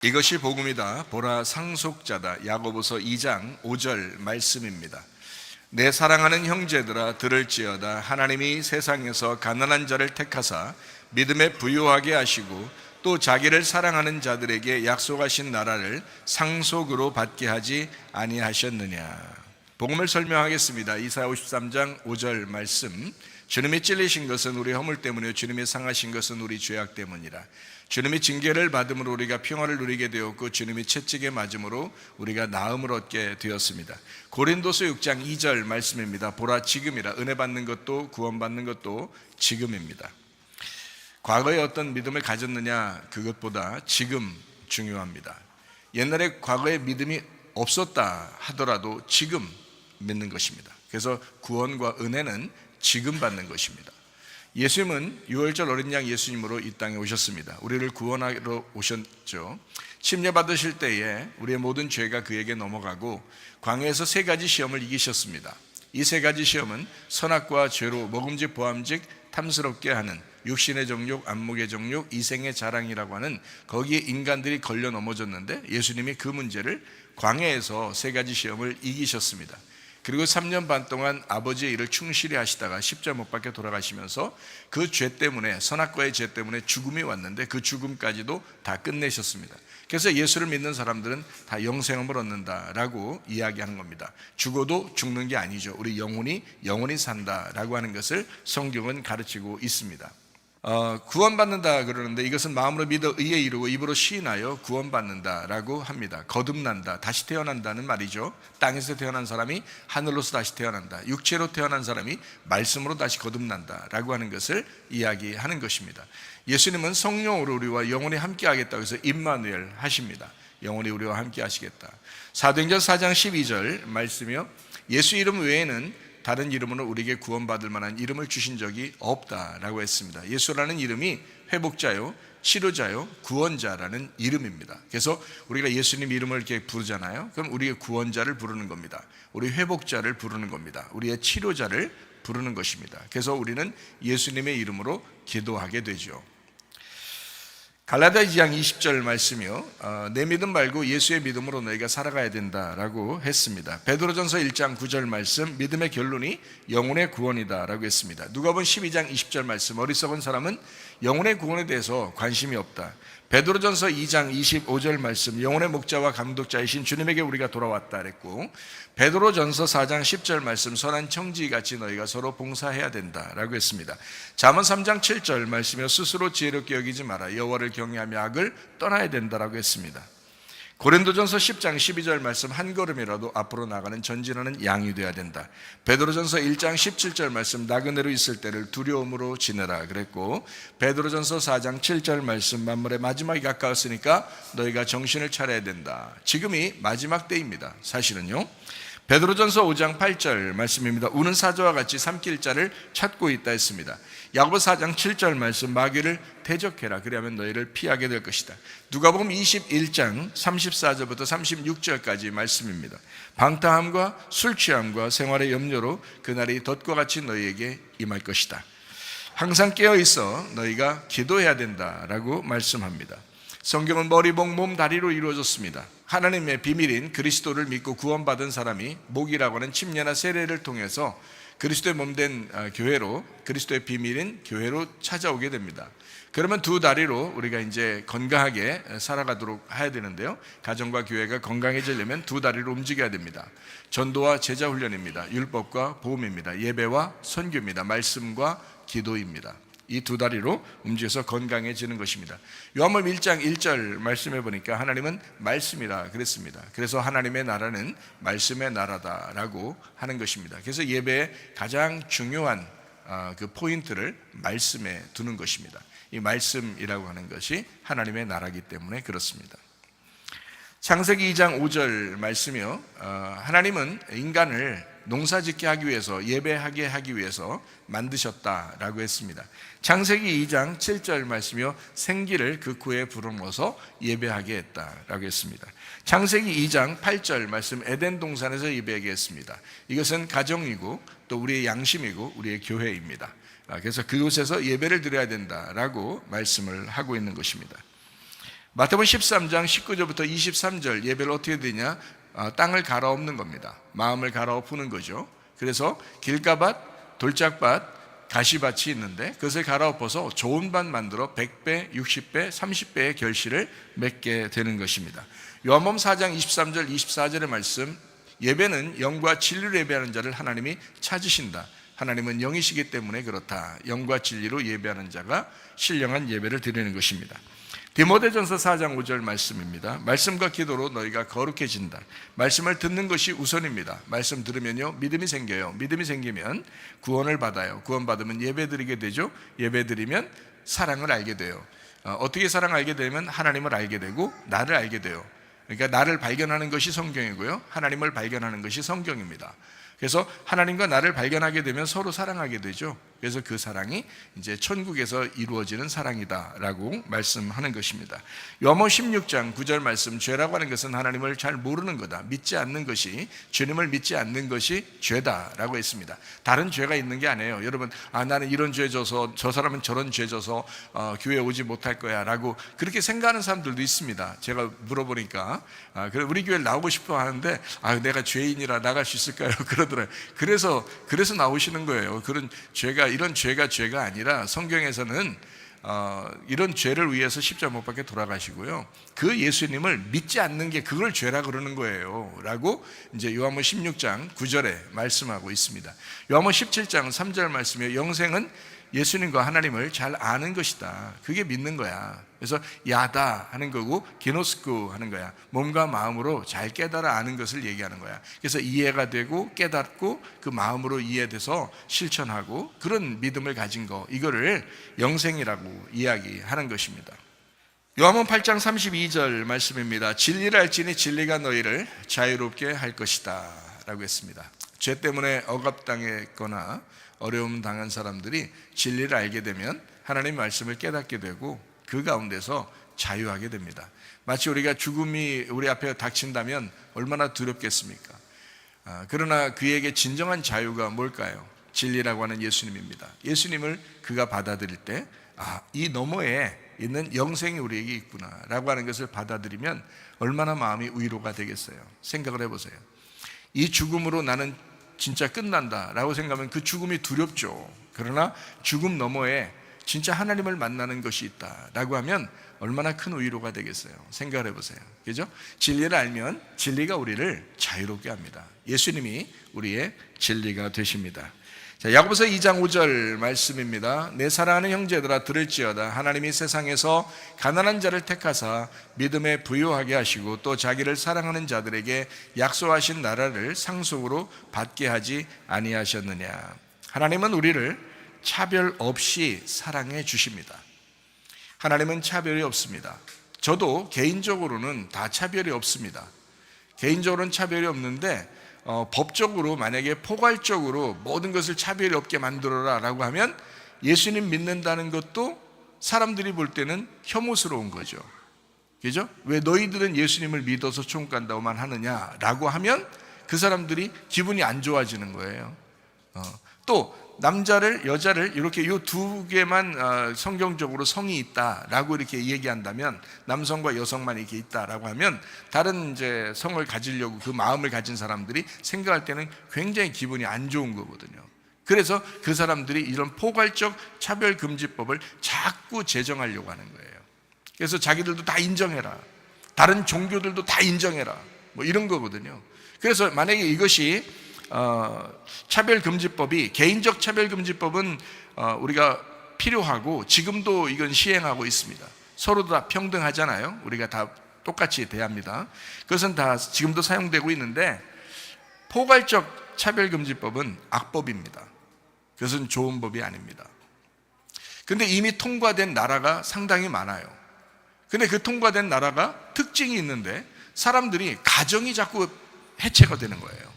이것이 복음이다. 보라 상속자다. 야고보서 2장 5절 말씀입니다. 내 사랑하는 형제들아 들을지어다. 하나님이 세상에서 가난한 자를 택하사 믿음에 부유하게 하시고 또 자기를 사랑하는 자들에게 약속하신 나라를 상속으로 받게 하지 아니하셨느냐. 복음을 설명하겠습니다. 이사야 53장 5절 말씀. 주님이 찔리신 것은 우리 허물 때문이요 주님이 상하신 것은 우리 죄악 때문이라. 주님이 징계를 받음으로 우리가 평화를 누리게 되었고 주님이 채찍에 맞음으로 우리가 나음을 얻게 되었습니다. 고린도서 6장 2절 말씀입니다. 보라 지금이라. 은혜 받는 것도 구원받는 것도 지금입니다. 과거에 어떤 믿음을 가졌느냐 그것보다 지금 중요합니다. 옛날에 과거에 믿음이 없었다 하더라도 지금 믿는 것입니다. 그래서 구원과 은혜는 지금 받는 것입니다. 예수님은 유월절 어린 양 예수님으로 이 땅에 오셨습니다. 우리를 구원하러 오셨죠. 침례 받으실 때에 우리의 모든 죄가 그에게 넘어가고 광야에서 세 가지 시험을 이기셨습니다. 이 세 가지 시험은 선악과 죄로 먹음직 보암직 탐스럽게 하는 육신의 정욕, 안목의 정욕, 이생의 자랑이라고 하는 거기에 인간들이 걸려 넘어졌는데 예수님이 그 문제를 광야에서 세 가지 시험을 이기셨습니다. 그리고 3년 반 동안 아버지의 일을 충실히 하시다가 십자가 못 박혀 돌아가시면서 그 죄 때문에, 선악과의 죄 때문에 죽음이 왔는데 그 죽음까지도 다 끝내셨습니다. 그래서 예수를 믿는 사람들은 다 영생을 얻는다라고 이야기하는 겁니다. 죽어도 죽는 게 아니죠. 우리 영혼이 산다라고 하는 것을 성경은 가르치고 있습니다. 구원받는다 그러는데 이것은 마음으로 믿어 의에 이르고 입으로 시인하여 구원받는다라고 합니다. 거듭난다, 다시 태어난다는 말이죠. 땅에서 태어난 사람이 하늘로서 다시 태어난다, 육체로 태어난 사람이 말씀으로 다시 거듭난다라고 하는 것을 이야기하는 것입니다. 예수님은 성령으로 우리와 영원히 함께 하겠다고 해서 임마누엘 하십니다. 영원히 우리와 함께 하시겠다. 사도행전 4장 12절 말씀이요, 예수 이름 외에는 다른 이름으로 우리에게 구원받을 만한 이름을 주신 적이 없다라고 했습니다. 예수라는 이름이 회복자요, 치료자요, 구원자라는 이름입니다. 그래서 우리가 예수님 이름을 이렇게 부르잖아요. 그럼 우리의 구원자를 부르는 겁니다. 우리 회복자를 부르는 겁니다. 우리의 치료자를 부르는 것입니다. 그래서 우리는 예수님의 이름으로 기도하게 되죠. 갈라디아 2장 20절 말씀이요, 내 믿음 말고 예수의 믿음으로 너희가 살아가야 된다라고 했습니다. 베드로전서 1장 9절 말씀, 믿음의 결론이 영혼의 구원이다 라고 했습니다. 누가복음 12장 20절 말씀, 어리석은 사람은 영혼의 구원에 대해서 관심이 없다. 베드로전서 2장 25절 말씀, 영혼의 목자와 감독자이신 주님에게 우리가 돌아왔다 그랬고, 베드로전서 4장 10절 말씀, 선한 청지기같이 너희가 서로 봉사해야 된다라고 했습니다. 잠언 3장 7절 말씀이요, 스스로 지혜롭게 여기지 마라. 여호와를 경외하며 악을 떠나야 된다라고 했습니다. 고린도전서 10장 12절 말씀, 한 걸음이라도 앞으로 나가는 전진하는 양이 되어야 된다. 베드로전서 1장 17절 말씀, 나그네로 있을 때를 두려움으로 지내라 그랬고, 베드로전서 4장 7절 말씀, 만물의 마지막이 가까웠으니까 너희가 정신을 차려야 된다. 지금이 마지막 때입니다. 사실은요. 베드로전서 5장 8절 말씀입니다. 우는 사자와 같이 삼킬 자를 찾고 있다 했습니다. 야고보 4장 7절 말씀, 마귀를 대적해라. 그리하면 너희를 피하게 될 것이다. 누가복음 21장 34절부터 36절까지 말씀입니다. 방탕함과 술 취함과 생활의 염려로 그날이 덫과 같이 너희에게 임할 것이다. 항상 깨어 있어 너희가 기도해야 된다라고 말씀합니다. 성경은 머리, 목, 몸, 다리로 이루어졌습니다. 하나님의 비밀인 그리스도를 믿고 구원받은 사람이 목이라고 하는 침례나 세례를 통해서 그리스도의 몸된 교회로, 그리스도의 비밀인 교회로 찾아오게 됩니다. 그러면 두 다리로 우리가 이제 건강하게 살아가도록 해야 되는데요, 가정과 교회가 건강해지려면 두 다리로 움직여야 됩니다. 전도와 제자 훈련입니다. 율법과 보험입니다. 예배와 선교입니다. 말씀과 기도입니다. 이 두 다리로 움직여서 건강해지는 것입니다. 요한복음 1장 1절 말씀해 보니까 하나님은 말씀이라 그랬습니다. 그래서 하나님의 나라는 말씀의 나라다라고 하는 것입니다. 그래서 예배의 가장 중요한 그 포인트를 말씀에 두는 것입니다. 이 말씀이라고 하는 것이 하나님의 나라이기 때문에 그렇습니다. 창세기 2장 5절 말씀이요, 하나님은 인간을 농사짓게 하기 위해서, 예배하게 하기 위해서 만드셨다라고 했습니다. 창세기 2장 7절 말씀이요, 생기를 그 코에 불어넣어서 예배하게 했다라고 했습니다. 창세기 2장 8절 말씀, 에덴 동산에서 예배하게 했습니다. 이것은 가정이고 또 우리의 양심이고 우리의 교회입니다. 그래서 그곳에서 예배를 드려야 된다라고 말씀을 하고 있는 것입니다. 마태복음 13장 19절부터 23절 예배를 어떻게 되냐? 땅을 갈아엎는 겁니다. 마음을 갈아엎는 거죠. 그래서 길가밭, 돌짝밭, 가시밭이 있는데 그것을 갈아엎어서 좋은 밭 만들어 100배, 60배, 30배의 결실을 맺게 되는 것입니다. 요한복음 4장 23절, 24절의 말씀, 예배는 영과 진리로 예배하는 자를 하나님이 찾으신다. 하나님은 영이시기 때문에 그렇다. 영과 진리로 예배하는 자가 신령한 예배를 드리는 것입니다. 디모데전서 4장 5절 말씀입니다. 말씀과 기도로 너희가 거룩해진다. 말씀을 듣는 것이 우선입니다. 말씀 들으면요 믿음이 생겨요. 믿음이 생기면 구원을 받아요. 구원 받으면 예배 드리게 되죠. 예배 드리면 사랑을 알게 돼요. 어떻게 사랑을 알게 되면 하나님을 알게 되고 나를 알게 돼요. 그러니까 나를 발견하는 것이 성경이고요, 하나님을 발견하는 것이 성경입니다. 그래서 하나님과 나를 발견하게 되면 서로 사랑하게 되죠. 그래서 그 사랑이 이제 천국에서 이루어지는 사랑이다라고 말씀하는 것입니다. 요한복음 16장 9절 말씀, 죄라고 하는 것은 하나님을 잘 모르는 거다. 믿지 않는 것이, 주님을 믿지 않는 것이 죄다라고 했습니다. 다른 죄가 있는 게 아니에요. 여러분, 나는 이런 죄 져서, 저 사람은 저런 죄 져서 교회에 오지 못할 거야 라고 그렇게 생각하는 사람들도 있습니다. 제가 물어보니까 우리 교회에 나오고 싶어 하는데 내가 죄인이라 나갈 수 있을까요? 그러더라고요. 그래서 나오시는 거예요. 그런 죄가, 이런 죄가 아니라 성경에서는 이런 죄를 위해서 십자가 못 박혀 돌아가시고요, 그 예수님을 믿지 않는 게 그걸 죄라 그러는 거예요 라고 이제 요한복음 16장 9절에 말씀하고 있습니다. 요한복음 17장 3절 말씀에 영생은 예수님과 하나님을 잘 아는 것이다. 그게 믿는 거야. 그래서 야다 하는 거고 게노스쿠 하는 거야. 몸과 마음으로 잘 깨달아 아는 것을 얘기하는 거야. 그래서 이해가 되고 깨닫고 그 마음으로 이해돼서 실천하고 그런 믿음을 가진 거, 이거를 영생이라고 이야기하는 것입니다. 요한복음 8장 32절 말씀입니다. 진리를 알지니 진리가 너희를 자유롭게 할 것이다 라고 했습니다. 죄 때문에 억압당했거나 어려움 당한 사람들이 진리를 알게 되면 하나님의 말씀을 깨닫게 되고 그 가운데서 자유하게 됩니다. 마치 우리가 죽음이 우리 앞에 닥친다면 얼마나 두렵겠습니까? 그러나 그에게 진정한 자유가 뭘까요? 진리라고 하는 예수님입니다. 예수님을 그가 받아들일 때 이 너머에 있는 영생이 우리에게 있구나 라고 하는 것을 받아들이면 얼마나 마음이 위로가 되겠어요. 생각을 해보세요. 이 죽음으로 나는 진짜 끝난다 라고 생각하면 그 죽음이 두렵죠. 그러나 죽음 너머에 진짜 하나님을 만나는 것이 있다 라고 하면 얼마나 큰 위로가 되겠어요. 생각을 해보세요. 그죠? 진리를 알면 진리가 우리를 자유롭게 합니다. 예수님이 우리의 진리가 되십니다. 자, 야고보서 2장 5절 말씀입니다. 내 사랑하는 형제들아 들을지어다. 하나님이 세상에서 가난한 자를 택하사 믿음에 부요하게 하시고 또 자기를 사랑하는 자들에게 약속하신 나라를 상속으로 받게 하지 아니하셨느냐. 하나님은 우리를 차별 없이 사랑해 주십니다. 하나님은 차별이 없습니다. 저도 개인적으로는 다 차별이 없습니다. 개인적으로는 차별이 없는데 법적으로 만약에 포괄적으로 모든 것을 차별이 없게 만들어라 라고 하면 예수님 믿는다는 것도 사람들이 볼 때는 혐오스러운 거죠. 그죠? 왜 너희들은 예수님을 믿어서 천국 간다고만 하느냐 라고 하면 그 사람들이 기분이 안 좋아지는 거예요. 또 남자를 여자를 이렇게 이 두 개만 성경적으로 성이 있다라고 이렇게 얘기한다면, 남성과 여성만 이렇게 있다라고 하면 다른 이제 성을 가지려고 그 마음을 가진 사람들이 생각할 때는 굉장히 기분이 안 좋은 거거든요. 그래서 그 사람들이 이런 포괄적 차별금지법을 자꾸 제정하려고 하는 거예요. 그래서 자기들도 다 인정해라, 다른 종교들도 다 인정해라, 뭐 이런 거거든요. 그래서 만약에 이것이 차별금지법이, 개인적 차별금지법은 우리가 필요하고 지금도 이건 시행하고 있습니다. 서로 다 평등하잖아요. 우리가 다 똑같이 대합니다. 그것은 다 지금도 사용되고 있는데, 포괄적 차별금지법은 악법입니다. 그것은 좋은 법이 아닙니다. 근데 이미 통과된 나라가 상당히 많아요. 근데 그 통과된 나라가 특징이 있는데 사람들이 가정이 자꾸 해체가 되는 거예요.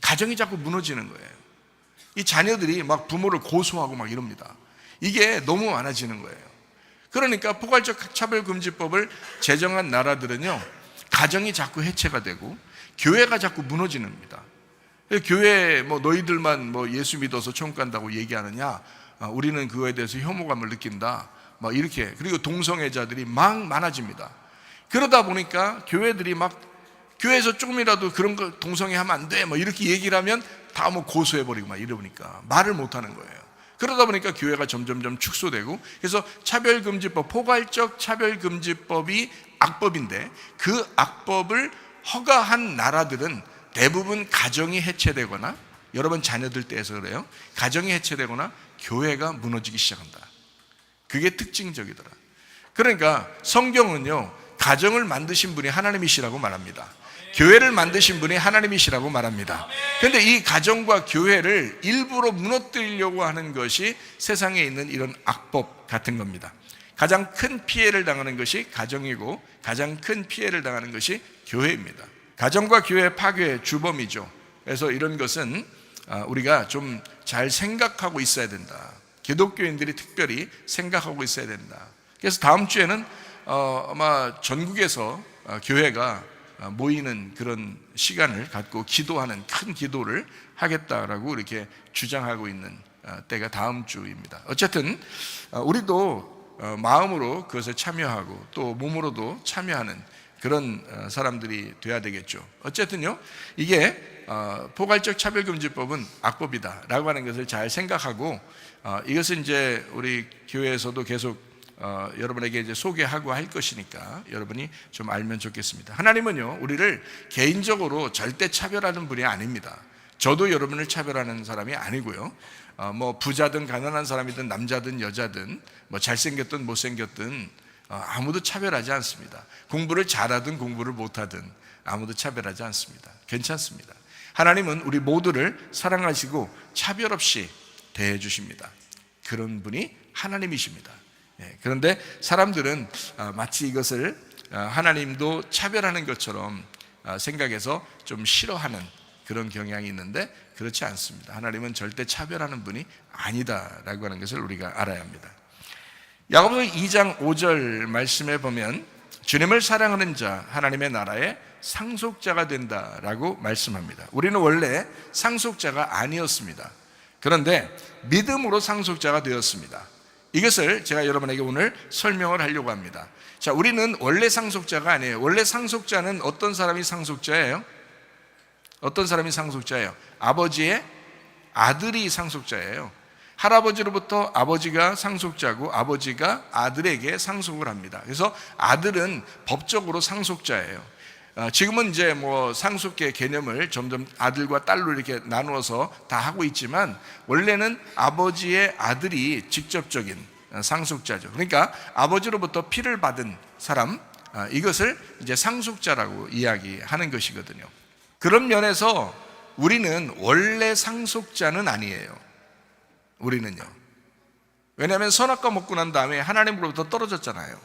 가정이 자꾸 무너지는 거예요. 이 자녀들이 막 부모를 고소하고 막 이럽니다. 이게 너무 많아지는 거예요. 그러니까 포괄적 차별금지법을 제정한 나라들은요, 가정이 자꾸 해체가 되고 교회가 자꾸 무너지는 겁니다. 교회 뭐 너희들만 뭐 예수 믿어서 천국 간다고 얘기하느냐, 우리는 그거에 대해서 혐오감을 느낀다, 막 이렇게. 그리고 동성애자들이 막 많아집니다. 그러다 보니까 교회들이 막 교회에서 조금이라도 그런 거 동성애하면 안 돼 뭐 이렇게 얘기를 하면 다 뭐 고소해버리고 막 이러니까 말을 못하는 거예요. 그러다 보니까 교회가 점점점 축소되고, 그래서 차별금지법, 포괄적 차별금지법이 악법인데 그 악법을 허가한 나라들은 대부분 가정이 해체되거나, 여러분 자녀들 때에서 그래요, 가정이 해체되거나 교회가 무너지기 시작한다. 그게 특징적이더라. 그러니까 성경은요, 가정을 만드신 분이 하나님이시라고 말합니다. 교회를 만드신 분이 하나님이시라고 말합니다. 그런데 이 가정과 교회를 일부러 무너뜨리려고 하는 것이 세상에 있는 이런 악법 같은 겁니다. 가장 큰 피해를 당하는 것이 가정이고 가장 큰 피해를 당하는 것이 교회입니다. 가정과 교회 파괴의 주범이죠. 그래서 이런 것은 우리가 좀 잘 생각하고 있어야 된다. 기독교인들이 특별히 생각하고 있어야 된다. 그래서 다음 주에는 아마 전국에서 교회가 모이는 그런 시간을 갖고 기도하는 큰 기도를 하겠다라고 이렇게 주장하고 있는 때가 다음 주입니다. 어쨌든 우리도 마음으로 그것에 참여하고 또 몸으로도 참여하는 그런 사람들이 돼야 되겠죠. 어쨌든요, 이게 포괄적 차별금지법은 악법이다라고 하는 것을 잘 생각하고, 이것은 이제 우리 교회에서도 계속 여러분에게 이제 소개하고 할 것이니까 여러분이 좀 알면 좋겠습니다. 하나님은요, 우리를 개인적으로 절대 차별하는 분이 아닙니다. 저도 여러분을 차별하는 사람이 아니고요, 뭐 부자든 가난한 사람이든 남자든 여자든 뭐 잘생겼든 못생겼든 아무도 차별하지 않습니다. 공부를 잘하든 공부를 못하든 아무도 차별하지 않습니다. 괜찮습니다. 하나님은 우리 모두를 사랑하시고 차별 없이 대해 주십니다. 그런 분이 하나님이십니다. 그런데 사람들은 마치 이것을 하나님도 차별하는 것처럼 생각해서 좀 싫어하는 그런 경향이 있는데 그렇지 않습니다. 하나님은 절대 차별하는 분이 아니다라고 하는 것을 우리가 알아야 합니다. 야고보서 2장 5절 말씀에 보면 주님을 사랑하는 자 하나님의 나라의 상속자가 된다라고 말씀합니다. 우리는 원래 상속자가 아니었습니다. 그런데 믿음으로 상속자가 되었습니다. 이것을 제가 여러분에게 오늘 설명을 하려고 합니다. 자, 우리는 원래 상속자가 아니에요. 원래 상속자는 어떤 사람이 상속자예요? 어떤 사람이 상속자예요? 아버지의 아들이 상속자예요. 할아버지로부터 아버지가 상속자고 아버지가 아들에게 상속을 합니다. 그래서 아들은 법적으로 상속자예요. 지금은 이제 뭐 상속계 개념을 점점 아들과 딸로 이렇게 나누어서 다 하고 있지만 원래는 아버지의 아들이 직접적인 상속자죠. 그러니까 아버지로부터 피를 받은 사람, 이것을 이제 상속자라고 이야기하는 것이거든요. 그런 면에서 우리는 원래 상속자는 아니에요. 우리는요. 왜냐하면 선악과 먹고 난 다음에 하나님으로부터 떨어졌잖아요.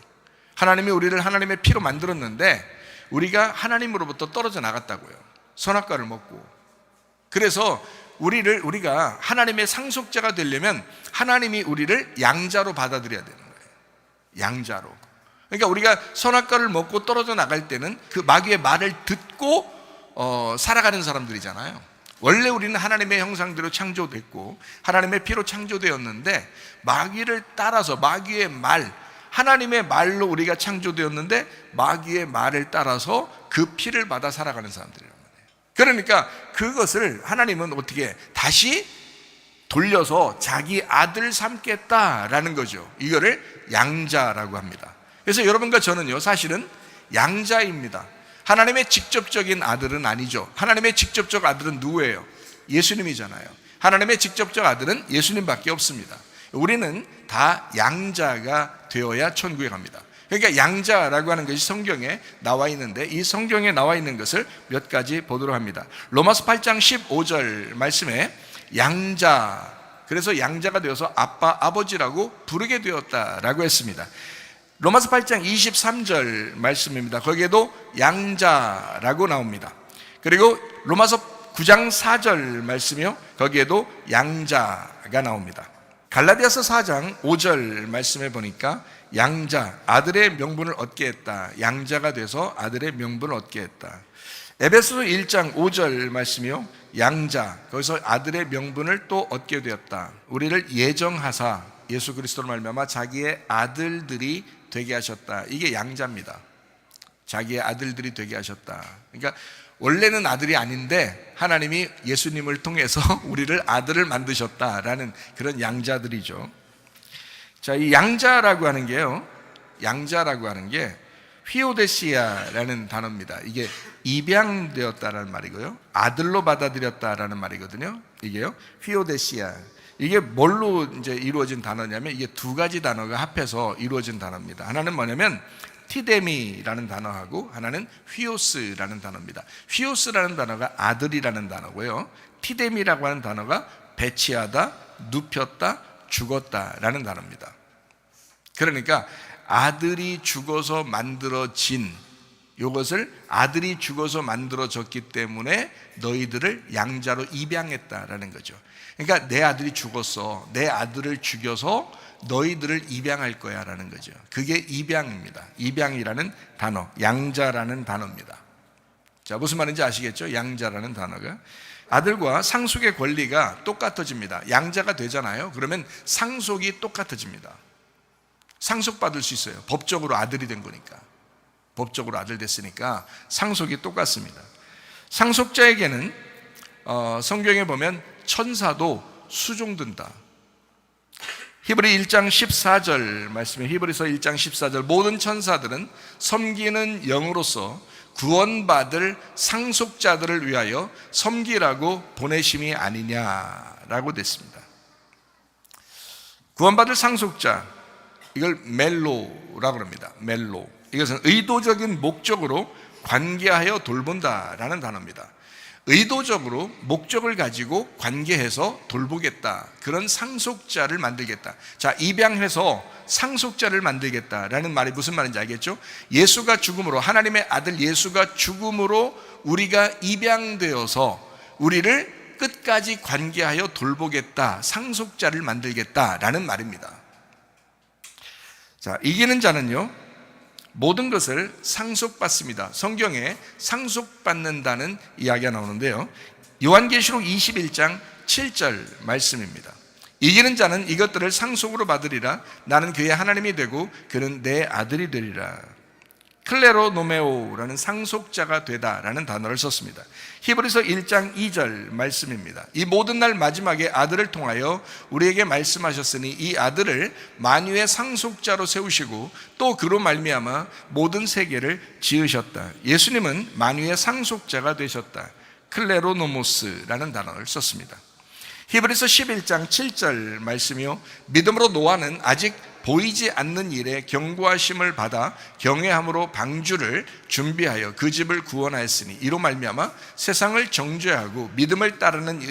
하나님이 우리를 하나님의 피로 만들었는데 우리가 하나님으로부터 떨어져 나갔다고요. 선악과를 먹고. 그래서 우리가 하나님의 상속자가 되려면 하나님이 우리를 양자로 받아들여야 되는 거예요. 양자로. 그러니까 우리가 선악과를 먹고 떨어져 나갈 때는 그 마귀의 말을 듣고 살아가는 사람들이잖아요. 원래 우리는 하나님의 형상대로 창조됐고 하나님의 피로 창조되었는데 마귀를 따라서 마귀의 말, 하나님의 말로 우리가 창조되었는데 마귀의 말을 따라서 그 피를 받아 살아가는 사람들이란 말이에요. 그러니까 그것을 하나님은 어떻게 다시 돌려서 자기 아들 삼겠다라는 거죠. 이거를 양자라고 합니다. 그래서 여러분과 저는요, 사실은 양자입니다. 하나님의 직접적인 아들은 아니죠. 하나님의 직접적 아들은 누구예요? 예수님이잖아요. 하나님의 직접적 아들은 예수님밖에 없습니다. 우리는 다 양자가 되어야 천국에 갑니다. 그러니까 양자라고 하는 것이 성경에 나와 있는데 이 성경에 나와 있는 것을 몇 가지 보도록 합니다. 로마서 8장 15절 말씀에 양자, 그래서 양자가 되어서 아빠, 아버지라고 부르게 되었다라고 했습니다. 로마서 8장 23절 말씀입니다. 거기에도 양자라고 나옵니다. 그리고 로마서 9장 4절 말씀이요, 거기에도 양자가 나옵니다. 갈라디아서 4장 5절 말씀에 보니까 양자, 아들의 명분을 얻게 했다. 양자가 돼서 아들의 명분을 얻게 했다. 에베소서 1장 5절 말씀이요, 양자, 거기서 아들의 명분을 또 얻게 되었다. 우리를 예정하사 예수 그리스도로 말미암아 자기의 아들들이 되게 하셨다. 이게 양자입니다. 자기의 아들들이 되게 하셨다. 그러니까 원래는 아들이 아닌데 하나님이 예수님을 통해서 우리를 아들을 만드셨다라는 그런 양자들이죠. 자, 이 양자라고 하는 게요, 양자라고 하는 게 휘오데시아라는 단어입니다. 이게 입양되었다라는 말이고요, 아들로 받아들였다라는 말이거든요. 이게요, 휘오데시아. 이게 뭘로 이제 이루어진 단어냐면 이게 두 가지 단어가 합해서 이루어진 단어입니다. 하나는 뭐냐면 티데미라는 단어하고 하나는 휘오스라는 단어입니다. 휘오스라는 단어가 아들이라는 단어고요, 티데미라고 하는 단어가 배치하다, 눕혔다, 죽었다라는 단어입니다. 그러니까 아들이 죽어서 만들어진, 이것을 아들이 죽어서 만들어졌기 때문에 너희들을 양자로 입양했다라는 거죠. 그러니까 내 아들이 죽었어, 내 아들을 죽여서 너희들을 입양할 거야 라는 거죠. 그게 입양입니다. 입양이라는 단어, 양자라는 단어입니다. 자, 무슨 말인지 아시겠죠? 양자라는 단어가 아들과 상속의 권리가 똑같아집니다. 양자가 되잖아요. 그러면 상속이 똑같아집니다. 상속받을 수 있어요. 법적으로 아들이 된 거니까. 법적으로 아들 됐으니까 상속이 똑같습니다. 상속자에게는 성경에 보면 천사도 수종든다. 히브리 1장 14절 말씀에, 히브리서 1장 14절, 모든 천사들은 섬기는 영으로서 구원받을 상속자들을 위하여 섬기라고 보내심이 아니냐라고 됐습니다. 구원받을 상속자, 이걸 멜로라고 합니다. 멜로. 이것은 의도적인 목적으로 관계하여 돌본다라는 단어입니다. 의도적으로 목적을 가지고 관계해서 돌보겠다, 그런 상속자를 만들겠다. 자, 입양해서 상속자를 만들겠다라는 말이 무슨 말인지 알겠죠? 예수가 죽음으로, 하나님의 아들 예수가 죽음으로 우리가 입양되어서 우리를 끝까지 관계하여 돌보겠다, 상속자를 만들겠다라는 말입니다. 자, 이기는 자는요 모든 것을 상속받습니다. 성경에 상속받는다는 이야기가 나오는데요, 요한계시록 21장 7절 말씀입니다. 이기는 자는 이것들을 상속으로 받으리라. 나는 그의 하나님이 되고 그는 내 아들이 되리라. 클레로노메오라는 상속자가 되다라는 단어를 썼습니다. 히브리서 1장 2절 말씀입니다. 이 모든 날 마지막에 아들을 통하여 우리에게 말씀하셨으니 이 아들을 만유의 상속자로 세우시고 또 그로 말미암아 모든 세계를 지으셨다. 예수님은 만유의 상속자가 되셨다. 클레로노모스라는 단어를 썼습니다. 히브리서 11장 7절 말씀이요, 믿음으로 노아는 아직 보이지 않는 일에 경고하심을 받아 경외함으로 방주를 준비하여 그 집을 구원하였으니 이로 말미암아 세상을 정죄하고 믿음을 따르는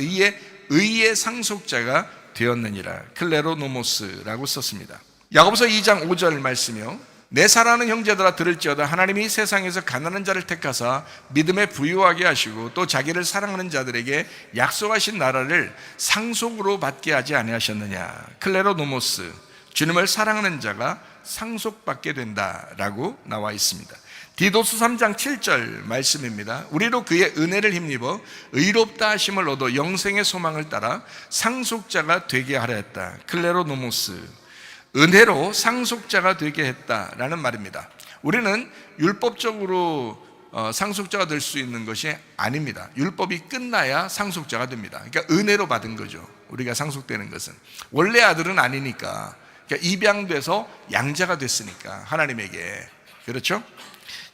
의의 상속자가 되었느니라. 클레로노모스라고 썼습니다. 야고보서 2장 5절 말씀이요, 내 사랑하는 형제들아 들을지어다. 하나님이 세상에서 가난한 자를 택하사 믿음에 부유하게 하시고 또 자기를 사랑하는 자들에게 약속하신 나라를 상속으로 받게 하지 아니하셨느냐. 클레로노모스, 주님을 사랑하는 자가 상속받게 된다라고 나와 있습니다. 디도스 3장 7절 말씀입니다. 우리도 그의 은혜를 힘입어 의롭다 하심을 얻어 영생의 소망을 따라 상속자가 되게 하려 했다. 클레로노모스, 은혜로 상속자가 되게 했다라는 말입니다. 우리는 율법적으로 상속자가 될 수 있는 것이 아닙니다. 율법이 끝나야 상속자가 됩니다. 그러니까 은혜로 받은 거죠. 우리가 상속되는 것은 원래 아들은 아니니까, 그러니까 입양돼서 양자가 됐으니까 하나님에게. 그렇죠?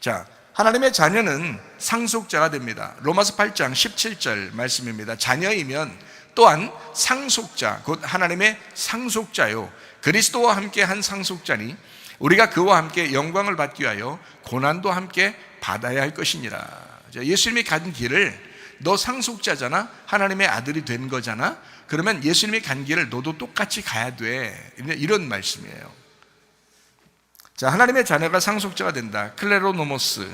자, 하나님의 자녀는 상속자가 됩니다. 로마서 8장 17절 말씀입니다. 자녀이면 또한 상속자, 곧 하나님의 상속자요, 그리스도와 함께 한 상속자니 우리가 그와 함께 영광을 받기 위하여 고난도 함께 받아야 할 것이니라. 예수님이 간 길을, 너 상속자잖아, 하나님의 아들이 된 거잖아, 그러면 예수님이 간 길을 너도 똑같이 가야 돼, 이런 말씀이에요. 자, 하나님의 자녀가 상속자가 된다. 클레로노모스,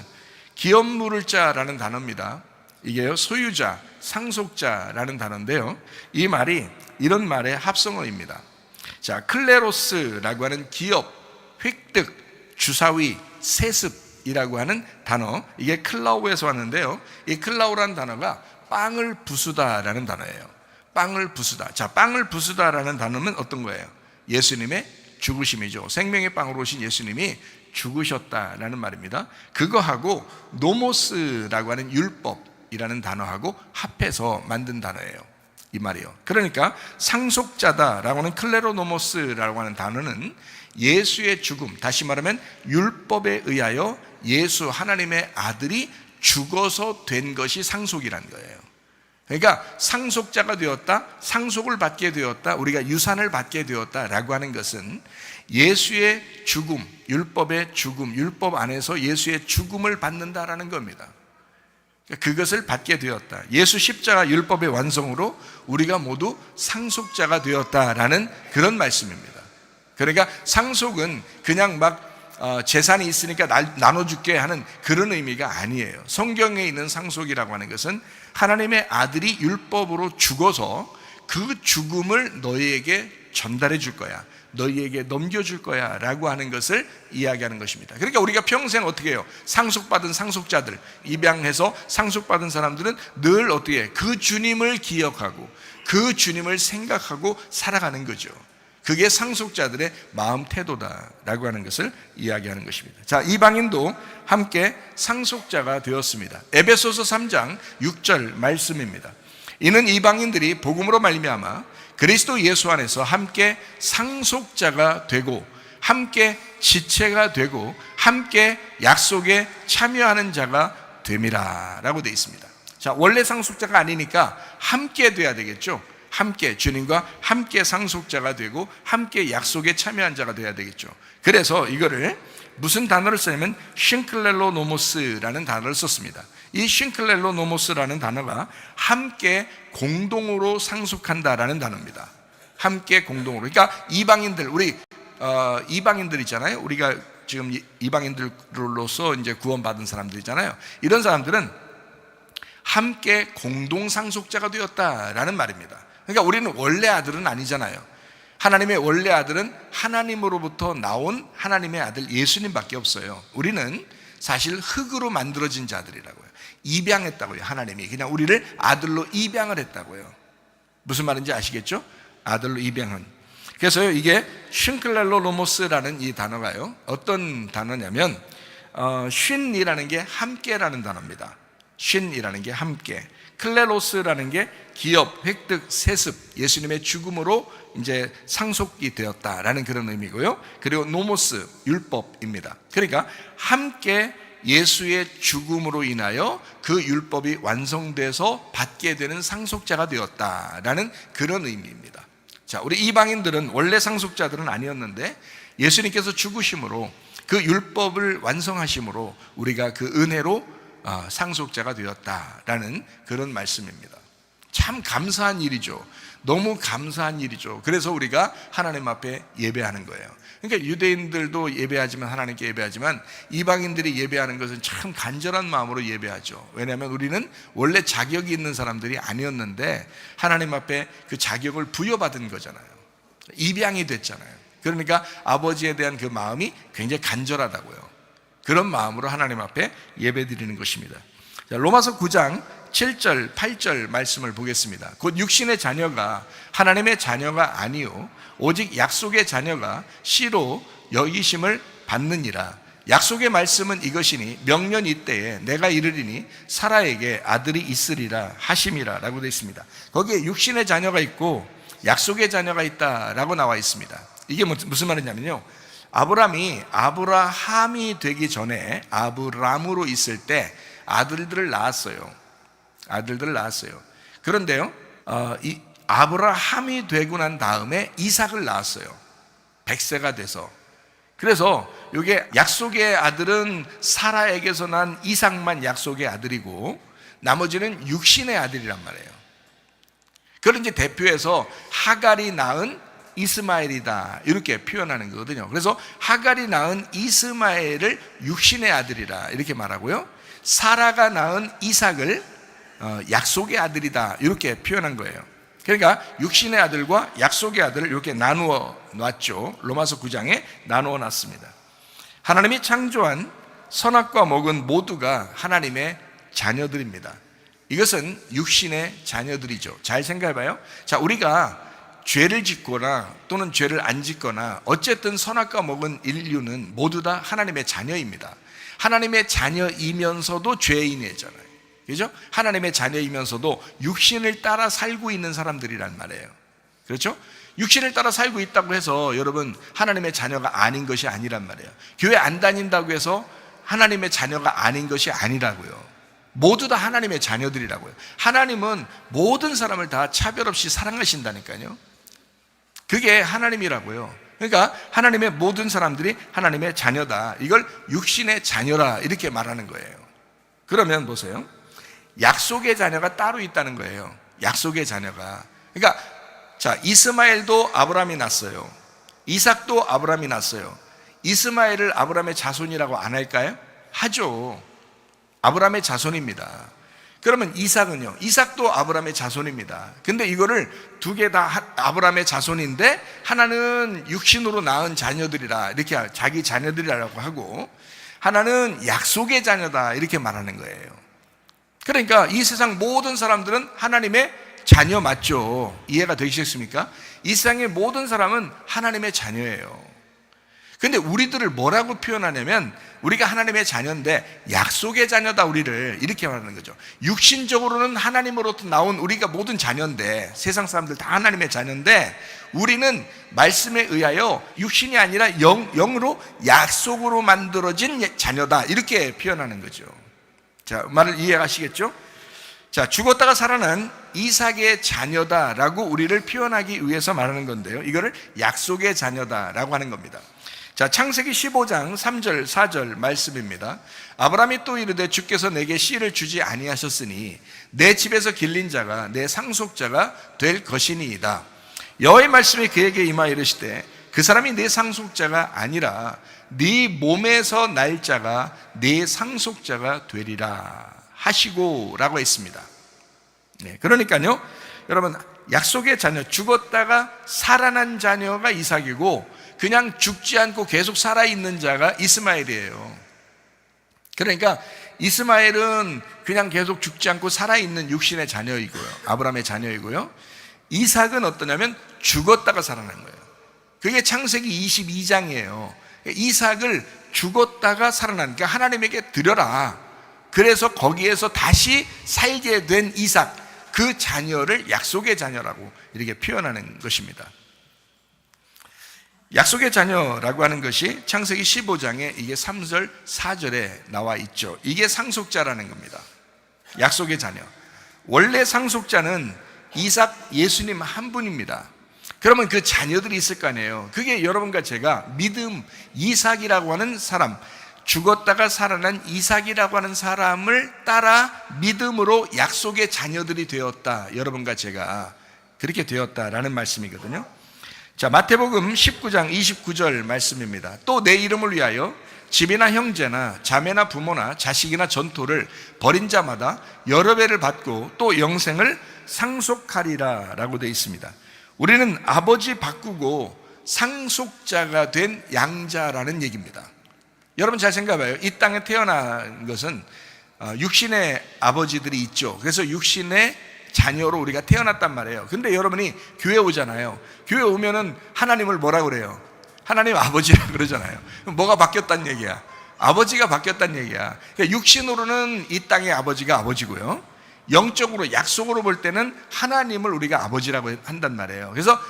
기업 물을 자라는 단어입니다. 이게요, 소유자, 상속자라는 단어인데요, 이 말이 이런 말의 합성어입니다. 자, 클레로스라고 하는 기업, 획득, 주사위, 세습이라고 하는 단어, 이게 클라우에서 왔는데요, 이 클라우라는 단어가 빵을 부수다라는 단어예요. 빵을 부수다. 자, 빵을 부수다라는 단어는 어떤 거예요? 예수님의 죽으심이죠. 생명의 빵으로 오신 예수님이 죽으셨다라는 말입니다. 그거하고 노모스라고 하는 율법이라는 단어하고 합해서 만든 단어예요. 이 말이요. 그러니까 상속자다라고 하는 클레로노모스라고 하는 단어는 예수의 죽음, 다시 말하면 율법에 의하여 예수 하나님의 아들이 죽어서 된 것이 상속이라는 거예요. 그러니까 상속자가 되었다, 상속을 받게 되었다, 우리가 유산을 받게 되었다라고 하는 것은 예수의 죽음, 율법의 죽음, 율법 안에서 예수의 죽음을 받는다라는 겁니다. 그것을 받게 되었다. 예수 십자가 율법의 완성으로 우리가 모두 상속자가 되었다라는 그런 말씀입니다. 그러니까 상속은 그냥 막 재산이 있으니까 나눠줄게 하는 그런 의미가 아니에요. 성경에 있는 상속이라고 하는 것은 하나님의 아들이 율법으로 죽어서 그 죽음을 너희에게 전달해 줄 거야, 너희에게 넘겨줄 거야 라고 하는 것을 이야기하는 것입니다. 그러니까 우리가 평생 어떻게 해요? 상속받은 상속자들, 입양해서 상속받은 사람들은 늘 어떻게 해요? 그 주님을 기억하고 그 주님을 생각하고 살아가는 거죠. 그게 상속자들의 마음 태도다라고 하는 것을 이야기하는 것입니다. 자, 이방인도 함께 상속자가 되었습니다. 에베소서 3장 6절 말씀입니다. 이는 이방인들이 복음으로 말미암아 그리스도 예수 안에서 함께 상속자가 되고 함께 지체가 되고 함께 약속에 참여하는 자가 됨이라 라고 되어 있습니다. 자, 원래 상속자가 아니니까 함께 돼야 되겠죠. 함께 주님과 함께 상속자가 되고 함께 약속에 참여한 자가 되어야 되겠죠. 그래서 이거를 무슨 단어를 쓰냐면 싱클렐로노모스라는 단어를 썼습니다. 이 싱클렐로노모스라는 단어가 함께 공동으로 상속한다라는 단어입니다. 함께 공동으로. 그러니까 이방인들, 우리 이방인들 있잖아요. 우리가 지금 이방인들로서 이제 구원받은 사람들이잖아요. 이런 사람들은 함께 공동 상속자가 되었다라는 말입니다. 그러니까 우리는 원래 아들은 아니잖아요. 하나님의 원래 아들은 하나님으로부터 나온 하나님의 아들 예수님밖에 없어요. 우리는 사실 흙으로 만들어진 자들이라고요. 입양했다고요. 하나님이 그냥 우리를 아들로 입양을 했다고요. 무슨 말인지 아시겠죠? 아들로 입양은. 그래서 이게 싱클렐로노모스라는 이 단어가요, 어떤 단어냐면 쉰이라는 게 함께라는 단어입니다. 쉰이라는 게 함께, 클레로스라는 게 기업, 획득, 세습, 예수님의 죽음으로 이제 상속이 되었다라는 그런 의미고요. 그리고 노모스, 율법입니다. 그러니까 함께 예수의 죽음으로 인하여 그 율법이 완성돼서 받게 되는 상속자가 되었다라는 그런 의미입니다. 자, 우리 이방인들은 원래 상속자들은 아니었는데 예수님께서 죽으심으로 그 율법을 완성하심으로 우리가 그 은혜로 상속자가 되었다라는 그런 말씀입니다. 참 감사한 일이죠. 너무 감사한 일이죠. 그래서 우리가 하나님 앞에 예배하는 거예요. 그러니까 유대인들도 예배하지만, 하나님께 예배하지만, 이방인들이 예배하는 것은 참 간절한 마음으로 예배하죠. 왜냐하면 우리는 원래 자격이 있는 사람들이 아니었는데 하나님 앞에 그 자격을 부여받은 거잖아요. 입양이 됐잖아요. 그러니까 아버지에 대한 그 마음이 굉장히 간절하다고요. 그런 마음으로 하나님 앞에 예배드리는 것입니다. 자, 로마서 9장 7절 8절 말씀을 보겠습니다. 곧 육신의 자녀가 하나님의 자녀가 아니요 오직 약속의 자녀가 씨로 여기심을 받느니라. 약속의 말씀은 이것이니 명년 이때에 내가 이르리니 사라에게 아들이 있으리라 하심이라 라고 되어 있습니다. 거기에 육신의 자녀가 있고 약속의 자녀가 있다라고 나와 있습니다. 이게 무슨 말이냐면요, 아브라함이 되기 전에 아브람으로 있을 때 아들들을 낳았어요. 그런데요, 이 아브라함이 되고 난 다음에 이삭을 낳았어요. 100세가 돼서. 그래서 이게 약속의 아들은 사라에게서 난 이삭만 약속의 아들이고 나머지는 육신의 아들이란 말이에요. 그걸 이제 대표해서 하갈이 낳은 이스마엘이다 이렇게 표현하는 거거든요. 그래서 하갈이 낳은 이스마엘을 육신의 아들이라 이렇게 말하고요, 사라가 낳은 이삭을 약속의 아들이다 이렇게 표현한 거예요. 그러니까 육신의 아들과 약속의 아들을 이렇게 나누어 놨죠. 로마서 9장에 나누어 놨습니다. 하나님이 창조한 선악과 목은 모두가 하나님의 자녀들입니다. 이것은 육신의 자녀들이죠. 잘 생각해봐요. 자, 우리가 죄를 짓거나 또는 죄를 안 짓거나 어쨌든 선악과 먹은 인류는 모두 다 하나님의 자녀입니다. 하나님의 자녀이면서도 죄인이잖아요. 그죠? 하나님의 자녀이면서도 육신을 따라 살고 있는 사람들이란 말이에요. 그렇죠? 육신을 따라 살고 있다고 해서 여러분 하나님의 자녀가 아닌 것이 아니란 말이에요. 교회 안 다닌다고 해서 하나님의 자녀가 아닌 것이 아니라고요. 모두 다 하나님의 자녀들이라고요. 하나님은 모든 사람을 다 차별 없이 사랑하신다니까요. 그게 하나님이라고요. 그러니까 하나님의 모든 사람들이 하나님의 자녀다. 이걸 육신의 자녀라 이렇게 말하는 거예요. 그러면 보세요. 약속의 자녀가 따로 있다는 거예요. 약속의 자녀가. 그러니까 자, 이스마엘도 아브라함이 낳았어요. 이삭도 아브라함이 낳았어요. 이스마엘을 아브라함의 자손이라고 안 할까요? 하죠. 아브라함의 자손입니다. 그러면 이삭은요? 이삭도 아브라함의 자손입니다. 근데 이거를 두 개 다 아브라함의 자손인데 하나는 육신으로 낳은 자녀들이라 이렇게 자기 자녀들이라고 하고 하나는 약속의 자녀다 이렇게 말하는 거예요. 그러니까 이 세상 모든 사람들은 하나님의 자녀 맞죠? 이해가 되시겠습니까? 이 세상의 모든 사람은 하나님의 자녀예요. 근데 우리들을 뭐라고 표현하냐면 우리가 하나님의 자녀인데 약속의 자녀다 우리를 이렇게 말하는 거죠. 육신적으로는 하나님으로부터 나온 우리가 모든 자녀인데 세상 사람들 다 하나님의 자녀인데 우리는 말씀에 의하여 육신이 아니라 영으로 약속으로 만들어진 자녀다 이렇게 표현하는 거죠. 자, 말을 이해하시겠죠? 자, 죽었다가 살아난 이삭의 자녀다라고 우리를 표현하기 위해서 말하는 건데요. 이거를 약속의 자녀다라고 하는 겁니다. 자, 창세기 15장 3절 4절 말씀입니다. 아브라함이 또 이르되 주께서 내게 씨를 주지 아니하셨으니 내 집에서 길린 자가 내 상속자가 될 것이니이다. 여호와의 말씀이 그에게 임하여 이르시되 그 사람이 내 상속자가 아니라 네 몸에서 날 자가 네 상속자가 되리라 하시고 라고 했습니다. 네, 그러니까요 여러분 약속의 자녀, 죽었다가 살아난 자녀가 이삭이고 그냥 죽지 않고 계속 살아있는 자가 이스마엘이에요. 그러니까 이스마엘은 그냥 계속 죽지 않고 살아있는 육신의 자녀이고요, 아브라함의 자녀이고요. 이삭은 어떠냐면 죽었다가 살아난 거예요. 그게 창세기 22장이에요 이삭을 죽었다가 살아난, 그러니까 하나님에게 드려라. 그래서 거기에서 다시 살게 된 이삭, 그 자녀를 약속의 자녀라고 이렇게 표현하는 것입니다. 약속의 자녀라고 하는 것이 창세기 15장에 이게 3절 4절에 나와 있죠. 이게 상속자라는 겁니다. 약속의 자녀. 원래 상속자는 이삭 예수님 한 분입니다. 그러면 그 자녀들이 있을 거 아니에요. 그게 여러분과 제가 믿음 이삭이라고 하는 사람, 죽었다가 살아난 이삭이라고 하는 사람을 따라 믿음으로 약속의 자녀들이 되었다. 여러분과 제가 그렇게 되었다라는 말씀이거든요. 자, 마태복음 19장 29절 말씀입니다. 또 내 이름을 위하여 집이나 형제나 자매나 부모나 자식이나 전토를 벌인 자마다 여러 배를 받고 또 영생을 상속하리라 라고 되어 있습니다. 우리는 아버지 바꾸고 상속자가 된 양자라는 얘기입니다. 여러분 잘 생각해봐요. 이 땅에 태어난 것은 육신의 아버지들이 있죠. 그래서 육신의 자녀로 우리가 태어났단 말이에요. 근데 여러분이 교회 오잖아요. 교회 오면은 하나님을 뭐라 그래요? 하나님 아버지라고 그러잖아요. 그럼 뭐가 바뀌었단 얘기야? 아버지가 바뀌었단 얘기야. 그러니까 육신으로는 이 땅의 아버지가 아버지고요, 영적으로 약속으로 볼 때는 하나님을 우리가 아버지라고 한단 말이에요. 그래서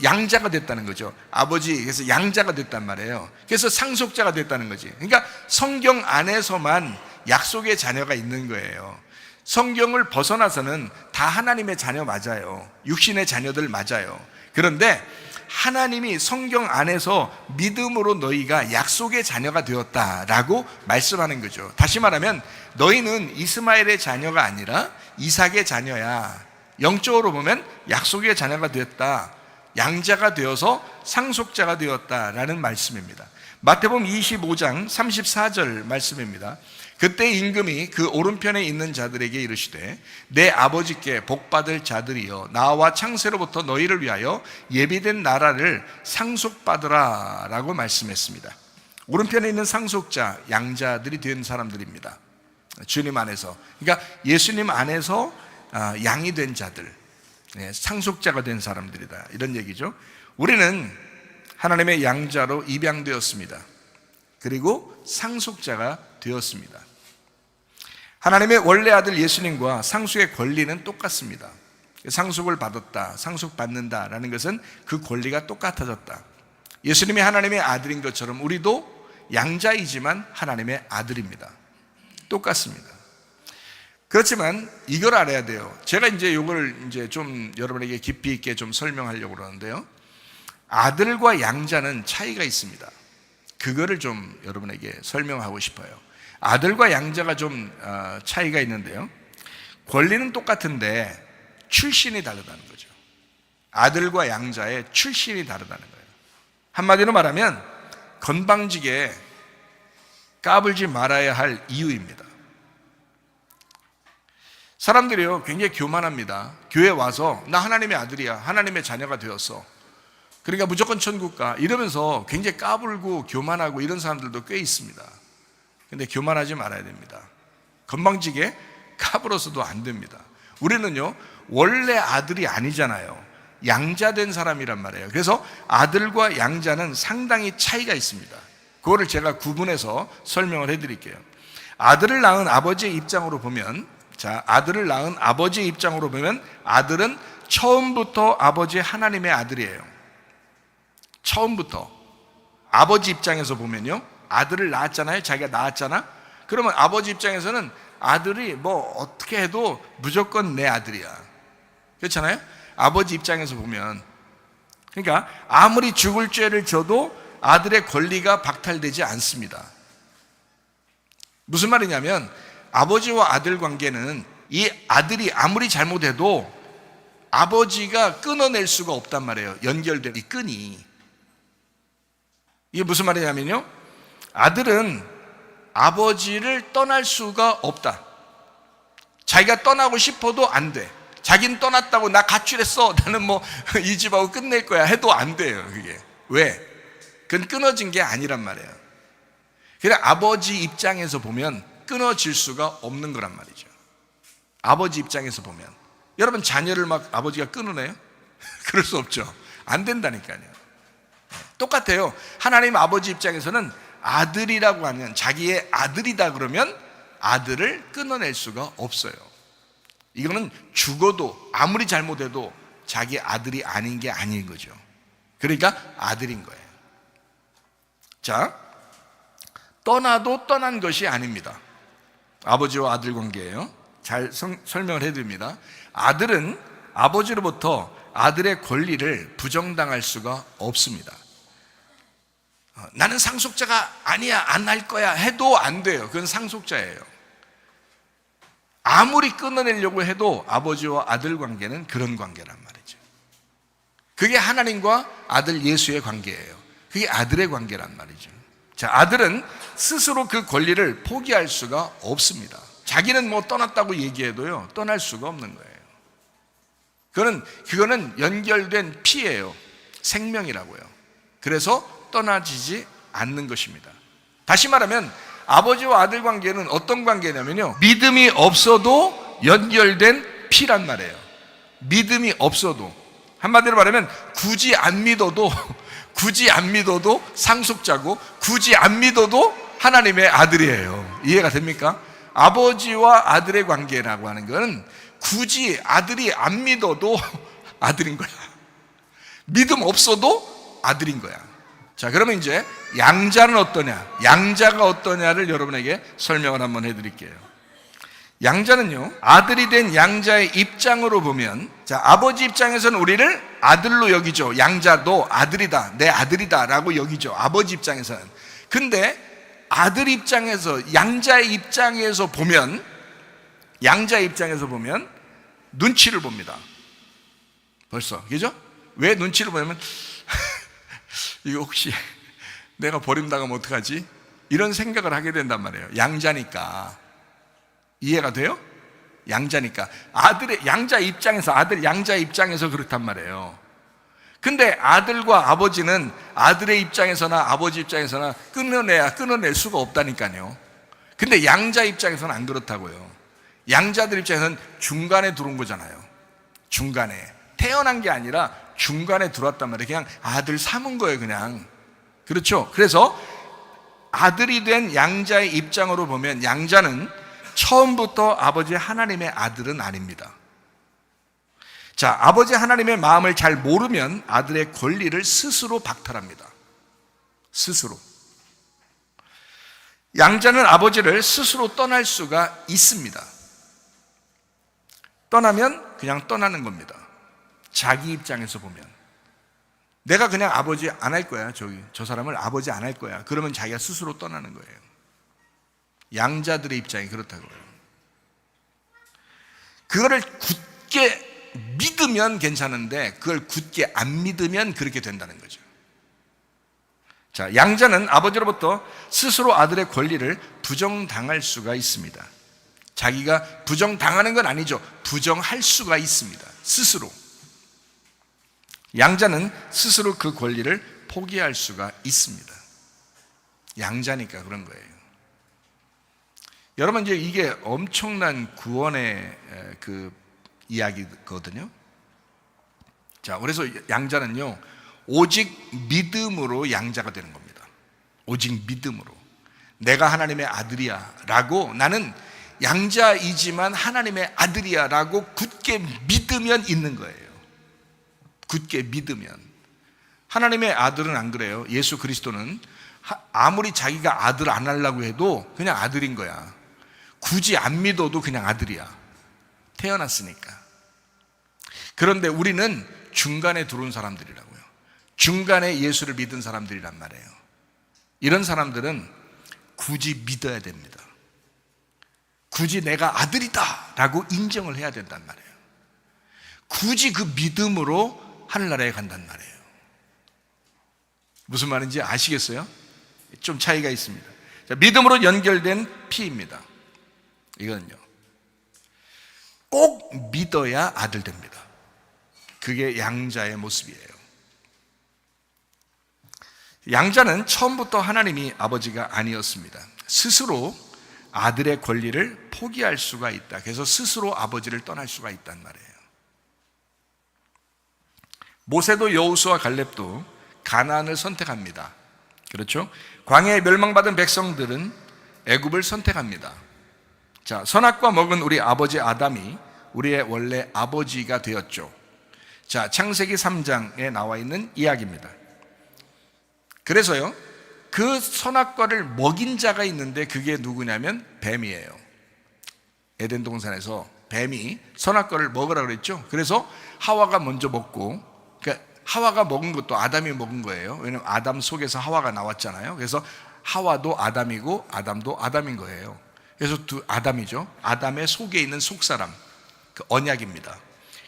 양자가 됐다는 거죠. 아버지, 그래서 양자가 됐단 말이에요. 그래서 상속자가 됐다는 거지. 그러니까 성경 안에서만 약속의 자녀가 있는 거예요. 성경을 벗어나서는 다 하나님의 자녀 맞아요. 육신의 자녀들 맞아요. 그런데 하나님이 성경 안에서 믿음으로 너희가 약속의 자녀가 되었다라고 말씀하는 거죠. 다시 말하면 너희는 이스마엘의 자녀가 아니라 이삭의 자녀야. 영적으로 보면 약속의 자녀가 되었다, 양자가 되어서 상속자가 되었다라는 말씀입니다. 마태복음 25장 34절 말씀입니다. 그때 임금이 그 오른편에 있는 자들에게 이르시되 내 아버지께 복받을 자들이여 나와 창세로부터 너희를 위하여 예비된 나라를 상속받으라 라고 말씀했습니다. 오른편에 있는 상속자, 양자들이 된 상속자가 된 사람들이다, 이런 얘기죠. 우리는 하나님의 양자로 입양되었습니다. 그리고 상속자가 되었습니다. 하나님의 원래 아들 예수님과 상속의 권리는 똑같습니다. 상속을 받았다, 상속받는다라는 것은 그 권리가 똑같아졌다. 예수님이 하나님의 아들인 것처럼 우리도 양자이지만 하나님의 아들입니다. 똑같습니다. 그렇지만 이걸 알아야 돼요. 제가 이걸 좀 여러분에게 깊이 있게 좀 설명하려고 그러는데요. 아들과 양자는 차이가 있습니다. 그거를 좀 여러분에게 설명하고 싶어요. 아들과 양자가 좀 차이가 있는데요. 권리는 똑같은데 출신이 다르다는 거죠. 아들과 양자의 출신이 다르다는 거예요. 한마디로 말하면 건방지게 까불지 말아야 할 이유입니다. 사람들이요, 굉장히 교만합니다. 교회 와서 나 하나님의 아들이야, 하나님의 자녀가 되었어, 그러니까 무조건 천국 가, 이러면서 굉장히 까불고 교만하고 이런 사람들도 꽤 있습니다. 근데 교만하지 말아야 됩니다. 건방지게 까불어서도 안 됩니다. 우리는요, 원래 아들이 아니잖아요. 양자된 사람이란 말이에요. 그래서 아들과 양자는 상당히 차이가 있습니다. 그거를 제가 구분해서 설명을 해드릴게요. 아들을 낳은 아버지의 입장으로 보면, 아들을 낳은 아버지의 입장으로 보면 아들은 처음부터 아버지 하나님의 아들이에요. 처음부터. 아버지 입장에서 보면요, 아들을 낳았잖아요. 자기가 낳았잖아. 그러면 아버지 입장에서는 아들이 뭐 어떻게 해도 무조건 내 아들이야. 그렇잖아요. 아버지 입장에서 보면, 그러니까 아무리 죽을 죄를 져도 아들의 권리가 박탈되지 않습니다. 무슨 말이냐면, 아버지와 아들 관계는 이 아들이 아무리 잘못해도 아버지가 끊어낼 수가 없단 말이에요. 연결된 이 끈이. 이게 무슨 말이냐면요, 아들은 아버지를 떠날 수가 없다. 자기가 떠나고 싶어도 안 돼. 자기는 떠났다고 나 가출했어, 나는 뭐 이 집하고 끝낼 거야 해도 안 돼요. 그게 왜? 그건 끊어진 게 아니란 말이에요. 그냥 아버지 입장에서 보면 끊어질 수가 없는 거란 말이죠. 아버지 입장에서 보면. 여러분, 자녀를 막 아버지가 끊어내요? 그럴 수 없죠. 안 된다니까요. 똑같아요. 하나님 아버지 입장에서는 아들이라고 하면, 자기의 아들이다 그러면 아들을 끊어낼 수가 없어요. 이거는 죽어도 아무리 잘못해도 자기 아들이 아닌 게 아닌 거죠. 그러니까 아들인 거예요. 자, 떠나도 떠난 것이 아닙니다. 아버지와 아들 관계예요. 잘 설명을 해드립니다. 아들은 아버지로부터 아들의 권리를 부정당할 수가 없습니다. 나는 상속자가 아니야, 안 할 거야 해도 안 돼요. 그건 상속자예요. 아무리 끊어내려고 해도 아버지와 아들 관계는 그런 관계란 말이죠. 그게 하나님과 아들 예수의 관계예요. 그게 아들의 관계란 말이죠. 자, 아들은 스스로 그 권리를 포기할 수가 없습니다. 자기는 뭐 떠났다고 얘기해도요, 떠날 수가 없는 거예요. 그거는 연결된 피예요. 생명이라고요. 그래서 떠나지지 않는 것입니다. 다시 말하면 아버지와 아들 관계는 어떤 관계냐면요, 믿음이 없어도 연결된 피란 말이에요. 믿음이 없어도, 한마디로 말하면 굳이 안 믿어도 상속자고, 굳이 안 믿어도 하나님의 아들이에요. 이해가 됩니까? 아버지와 아들의 관계라고 하는 것은 굳이 아들이 안 믿어도 아들인 거야. 믿음 없어도 아들인 거야. 자, 그러면 이제 양자는 어떠냐, 양자가 어떠냐를 여러분에게 설명을 한번 해드릴게요. 양자는요, 아들이 된 양자의 입장으로 보면, 자, 아버지 입장에서는 우리를 아들로 여기죠. 양자도 아들이다, 내 아들이다 라고 여기죠. 아버지 입장에서는. 근데 아들 입장에서, 양자의 입장에서 보면, 눈치를 봅니다. 벌써, 그죠? 왜 눈치를 보냐면 이거 혹시 내가 버림당하면 어떡하지? 이런 생각을 하게 된단 말이에요. 양자니까. 이해가 돼요? 양자니까. 양자 입장에서, 아들 양자 입장에서 그렇단 말이에요. 근데 아들과 아버지는 아들의 입장에서나 아버지 입장에서나 끊어낼 수가 없다니까요. 근데 양자 입장에서는 안 그렇다고요. 양자들 입장에서는 중간에 들어온 거잖아요. 중간에. 태어난 게 아니라 중간에 들어왔단 말이에요. 그냥 아들 삼은 거예요, 그냥. 그렇죠? 그래서 아들이 된 양자의 입장으로 보면 양자는 처음부터 아버지 하나님의 아들은 아닙니다. 자, 아버지 하나님의 마음을 잘 모르면 아들의 권리를 스스로 박탈합니다. 스스로. 양자는 아버지를 스스로 떠날 수가 있습니다. 떠나면 그냥 떠나는 겁니다. 자기 입장에서 보면. 내가 그냥 아버지 안 할 거야. 저 사람을 아버지 안 할 거야. 그러면 자기가 스스로 떠나는 거예요. 양자들의 입장이 그렇다고요. 그거를 굳게 믿으면 괜찮은데 그걸 굳게 안 믿으면 그렇게 된다는 거죠. 자, 양자는 아버지로부터 스스로 아들의 권리를 부정당할 수가 있습니다. 자기가 부정당하는 건 아니죠. 부정할 수가 있습니다. 스스로. 양자는 스스로 그 권리를 포기할 수가 있습니다. 양자니까 그런 거예요. 여러분, 이제 이게 엄청난 구원의 그 이야기거든요. 자, 그래서 양자는요, 오직 믿음으로 양자가 되는 겁니다. 오직 믿음으로. 내가 하나님의 아들이야 라고, 나는 양자이지만 하나님의 아들이야 라고 굳게 믿으면 있는 거예요. 굳게 믿으면. 하나님의 아들은 안 그래요. 예수 그리스도는 아무리 자기가 아들 안 하려고 해도 그냥 아들인 거야. 굳이 안 믿어도 그냥 아들이야. 태어났으니까. 그런데 우리는 중간에 들어온 사람들이라고요. 중간에 예수를 믿은 사람들이란 말이에요. 이런 사람들은 굳이 믿어야 됩니다. 굳이 내가 아들이다 라고 인정을 해야 된단 말이에요. 굳이 그 믿음으로 하늘나라에 간단 말이에요. 무슨 말인지 아시겠어요? 좀 차이가 있습니다. 자, 믿음으로 연결된 피입니다. 이거는요, 꼭 믿어야 아들 됩니다. 그게 양자의 모습이에요. 양자는 처음부터 하나님이 아버지가 아니었습니다. 스스로 아들의 권리를 포기할 수가 있다. 그래서 스스로 아버지를 떠날 수가 있단 말이에요. 모세도 여호수아 갈렙도 가나안을 선택합니다. 그렇죠? 광야에 멸망받은 백성들은 애굽을 선택합니다. 자, 선악과 먹은 우리 아버지 아담이 우리의 원래 아버지가 되었죠. 자, 창세기 3장에 나와 있는 이야기입니다. 그래서요, 그 선악과를 먹인 자가 있는데 그게 누구냐면 뱀이에요. 에덴 동산에서 뱀이 선악과를 먹으라 그랬죠. 그래서 하와가 먼저 먹고, 그러니까 하와가 먹은 것도 아담이 먹은 거예요. 왜냐하면 아담 속에서 하와가 나왔잖아요. 그래서 하와도 아담이고 아담도 아담인 거예요. 그래서 두 아담이죠. 아담의 속에 있는 속사람, 그 언약입니다.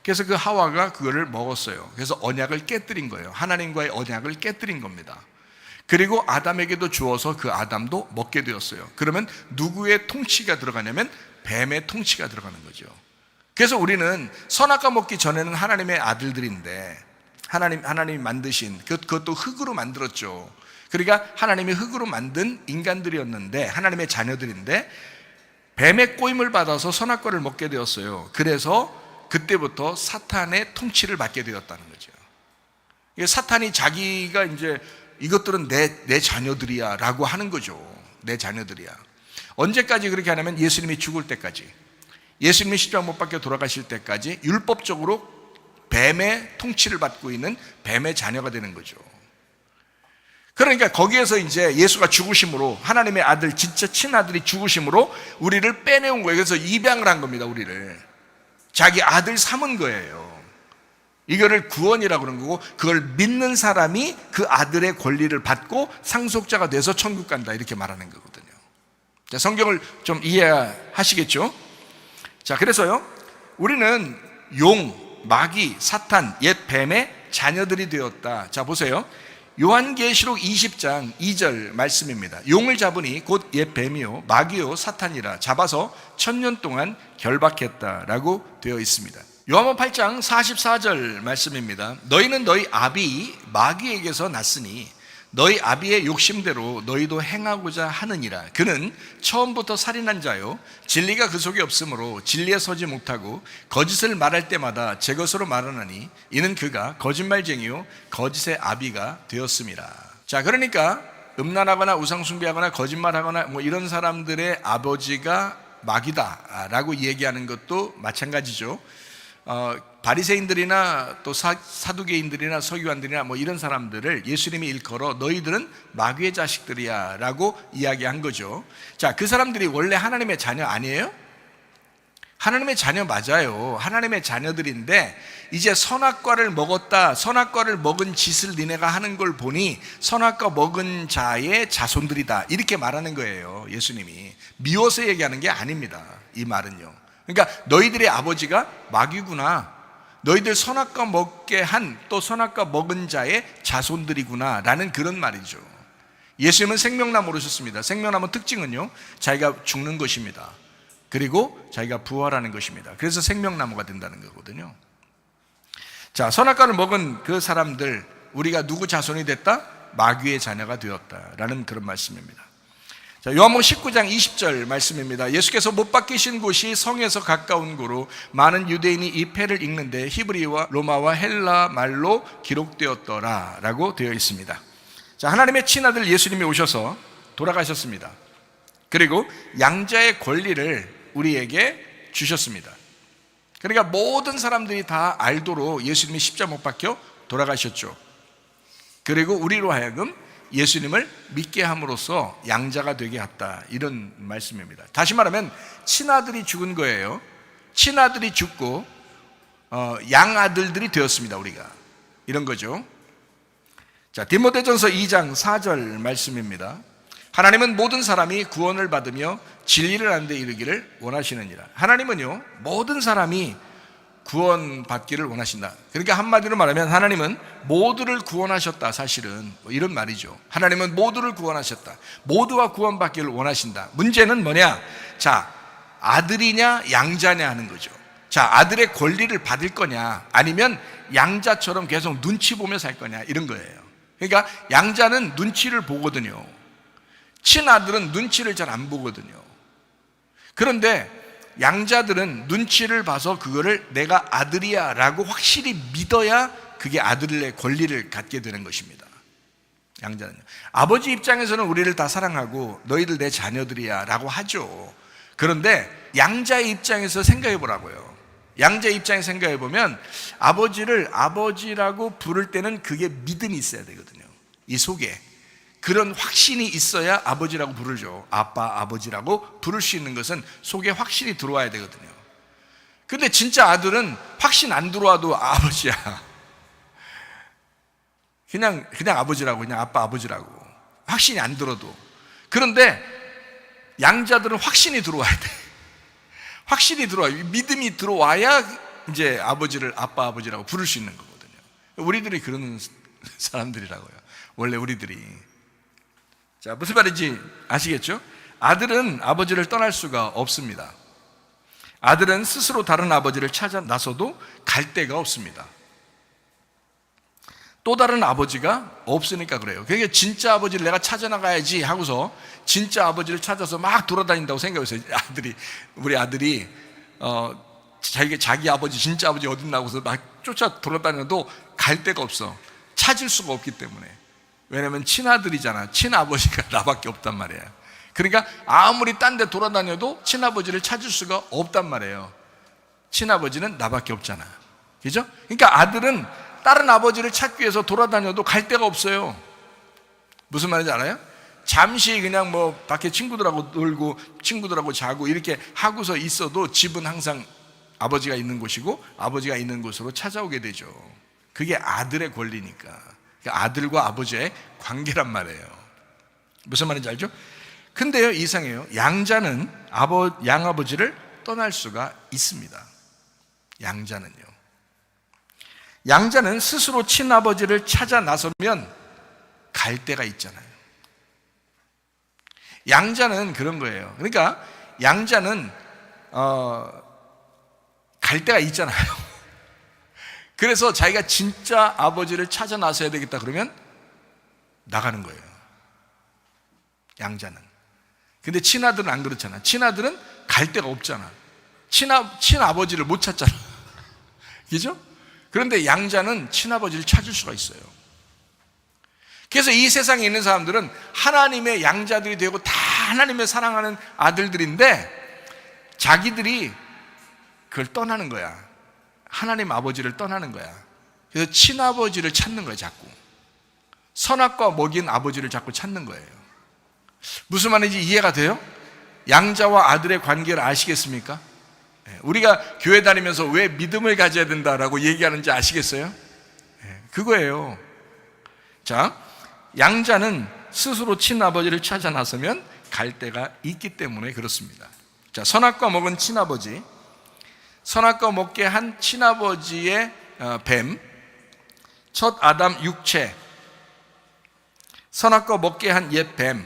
그래서 그 하와가 그거를 먹었어요. 그래서 언약을 깨뜨린 거예요. 하나님과의 언약을 깨뜨린 겁니다. 그리고 아담에게도 주어서 그 아담도 먹게 되었어요. 그러면 누구의 통치가 들어가냐면 뱀의 통치가 들어가는 거죠. 그래서 우리는 선악과 먹기 전에는 하나님의 아들들인데, 하나님이 만드신, 그것도 흙으로 만들었죠. 그러니까 하나님이 흙으로 만든 인간들이었는데, 하나님의 자녀들인데 뱀의 꼬임을 받아서 선악과를 먹게 되었어요. 그래서 그때부터 사탄의 통치를 받게 되었다는 거죠. 사탄이 자기가 이제 이것들은 내 자녀들이야 라고 하는 거죠. 내 자녀들이야. 언제까지 그렇게 하냐면 예수님이 죽을 때까지, 예수님이 십자가 못 박혀 돌아가실 때까지 율법적으로 뱀의 통치를 받고 있는 뱀의 자녀가 되는 거죠. 그러니까 거기에서 이제 예수가 죽으심으로, 하나님의 아들, 진짜 친아들이 죽으심으로 우리를 빼내온 거예요. 그래서 입양을 한 겁니다. 우리를 자기 아들 삼은 거예요. 이거를 구원이라고 그러는 거고, 그걸 믿는 사람이 그 아들의 권리를 받고 상속자가 돼서 천국 간다, 이렇게 말하는 거거든요. 자, 성경을 좀 이해하시겠죠? 자, 그래서요, 우리는 용, 마귀, 사탄, 옛 뱀의 자녀들이 되었다. 자, 보세요. 요한계시록 20장 2절 말씀입니다. 용을 잡으니 곧 옛 뱀이요 마귀요 사탄이라 잡아서 1000년 동안 결박했다라고 되어 있습니다. 요한복음 8장 44절 말씀입니다. 너희는 너희 아비 마귀에게서 났으니 너희 아비의 욕심대로 너희도 행하고자 하느니라. 그는 처음부터 살인한 자요 진리가 그 속에 없으므로 진리에 서지 못하고 거짓을 말할 때마다 제 것으로 말하나니 이는 그가 거짓말쟁이요 거짓의 아비가 되었음이라. 자, 그러니까 음란하거나 우상숭배하거나 거짓말하거나 뭐 이런 사람들의 아버지가 마귀다라고 얘기하는 것도 마찬가지죠. 바리새인들이나 또 사두개인들이나 서기관들이나 뭐 이런 사람들을 예수님이 일컬어 너희들은 마귀의 자식들이야 라고 이야기한 거죠. 자, 그 사람들이 원래 하나님의 자녀 아니에요? 하나님의 자녀 맞아요. 하나님의 자녀들인데 이제 선악과를 먹었다, 선악과를 먹은 짓을 니네가 하는 걸 보니 선악과 먹은 자의 자손들이다 이렇게 말하는 거예요. 예수님이 미워서 얘기하는 게 아닙니다. 이 말은요, 그러니까 너희들의 아버지가 마귀구나, 너희들 선악과 먹게 한 또 선악과 먹은 자의 자손들이구나 라는 그런 말이죠. 예수님은 생명나무 오르셨습니다. 생명나무 특징은요, 자기가 죽는 것입니다. 그리고 자기가 부활하는 것입니다. 그래서 생명나무가 된다는 거거든요. 자, 선악과를 먹은 그 사람들, 우리가 누구 자손이 됐다? 마귀의 자녀가 되었다라는 그런 말씀입니다. 자, 요한복음 19장 20절 말씀입니다. 예수께서 못 박히신 곳이 성에서 가까운 고로 많은 유대인이 이 패를 읽는데 히브리와 로마와 헬라 말로 기록되었더라 라고 되어 있습니다. 자, 하나님의 친아들 예수님이 오셔서 돌아가셨습니다. 그리고 양자의 권리를 우리에게 주셨습니다. 그러니까 모든 사람들이 다 알도록 예수님이 십자가 못 박혀 돌아가셨죠. 그리고 우리로 하여금 예수님을 믿게 함으로써 양자가 되게 했다, 이런 말씀입니다. 다시 말하면 친아들이 죽은 거예요. 친아들이 죽고 양아들들이 되었습니다. 우리가 이런 거죠. 자, 디모데전서 2장 4절 말씀입니다. 하나님은 모든 사람이 구원을 받으며 진리를 아는 데 이르기를 원하시느니라. 하나님은요, 모든 사람이 구원받기를 원하신다. 그러니까 한마디로 말하면 하나님은 모두를 구원하셨다, 사실은 이런 말이죠. 하나님은 모두를 구원하셨다, 모두가 구원받기를 원하신다. 문제는 뭐냐? 자, 아들이냐 양자냐 하는 거죠. 자, 아들의 권리를 받을 거냐 아니면 양자처럼 계속 눈치 보며 살 거냐, 이런 거예요. 그러니까 양자는 눈치를 보거든요. 친아들은 눈치를 잘 안 보거든요. 그런데 양자들은 눈치를 봐서 그거를 내가 아들이야 라고 확실히 믿어야 그게 아들의 권리를 갖게 되는 것입니다. 양자는요. 아버지 입장에서는 우리를 다 사랑하고 너희들 내 자녀들이야 라고 하죠. 그런데 양자의 입장에서 생각해 보라고요. 양자의 입장에서 생각해 보면 아버지를 아버지라고 부를 때는 그게 믿음이 있어야 되거든요. 이 속에 그런 확신이 있어야 아버지라고 부르죠. 아빠, 아버지라고 부를 수 있는 것은 속에 확신이 들어와야 되거든요. 근데 진짜 아들은 확신 안 들어와도 아버지야. 그냥 아버지라고, 그냥 아빠, 아버지라고. 확신이 안 들어도. 그런데 양자들은 확신이 들어와야 돼. 확신이 들어와요. 믿음이 들어와야 이제 아버지를 아빠, 아버지라고 부를 수 있는 거거든요. 우리들이 그러는 사람들이라고요. 원래 우리들이. 자, 무슨 말인지 아시겠죠? 아들은 아버지를 떠날 수가 없습니다. 아들은 스스로 다른 아버지를 찾아 나서도 갈 데가 없습니다. 또 다른 아버지가 없으니까 그래요. 그러니까 진짜 아버지를 내가 찾아 나가야지 하고서 진짜 아버지를 찾아서 막 돌아다닌다고 생각했어요. 우리 아들이 자기 아버지, 진짜 아버지 어딨나 하고서 막 쫓아 돌아다녀도 갈 데가 없어. 찾을 수가 없기 때문에. 왜냐면 친아들이잖아. 친아버지가 나밖에 없단 말이야. 그러니까 아무리 딴 데 돌아다녀도 친아버지를 찾을 수가 없단 말이에요. 친아버지는 나밖에 없잖아. 그죠? 그러니까 아들은 다른 아버지를 찾기 위해서 돌아다녀도 갈 데가 없어요. 무슨 말인지 알아요? 잠시 그냥 뭐 밖에 친구들하고 놀고 친구들하고 자고 이렇게 하고서 있어도 집은 항상 아버지가 있는 곳이고 아버지가 있는 곳으로 찾아오게 되죠. 그게 아들의 권리니까. 아들과 아버지의 관계란 말이에요. 무슨 말인지 알죠? 근데요, 이상해요. 양자는 양아버지를 떠날 수가 있습니다. 양자는요. 양자는 스스로 친아버지를 찾아 나서면 갈 데가 있잖아요. 양자는 그런 거예요. 그러니까 양자는 갈 데가 있잖아요. 그래서 자기가 진짜 아버지를 찾아 나서야 되겠다 그러면 나가는 거예요. 양자는. 근데 친아들은 안 그렇잖아. 친아들은 갈 데가 없잖아. 친아버지를 못 찾잖아. 그죠? 그런데 양자는 친아버지를 찾을 수가 있어요. 그래서 이 세상에 있는 사람들은 하나님의 양자들이 되고 다 하나님의 사랑하는 아들들인데 자기들이 그걸 떠나는 거야. 하나님 아버지를 떠나는 거야. 그래서 친아버지를 찾는 거야, 자꾸. 선악과 먹인 아버지를 자꾸 찾는 거예요. 무슨 말인지 이해가 돼요? 양자와 아들의 관계를 아시겠습니까? 우리가 교회 다니면서 왜 믿음을 가져야 된다라고 얘기하는지 아시겠어요? 그거예요. 자, 양자는 스스로 친아버지를 찾아 나서면 갈 데가 있기 때문에 그렇습니다. 자, 선악과 먹은 친아버지, 선악과 먹게 한 친아버지의 뱀, 첫 아담 육체, 선악과 먹게 한 옛 뱀,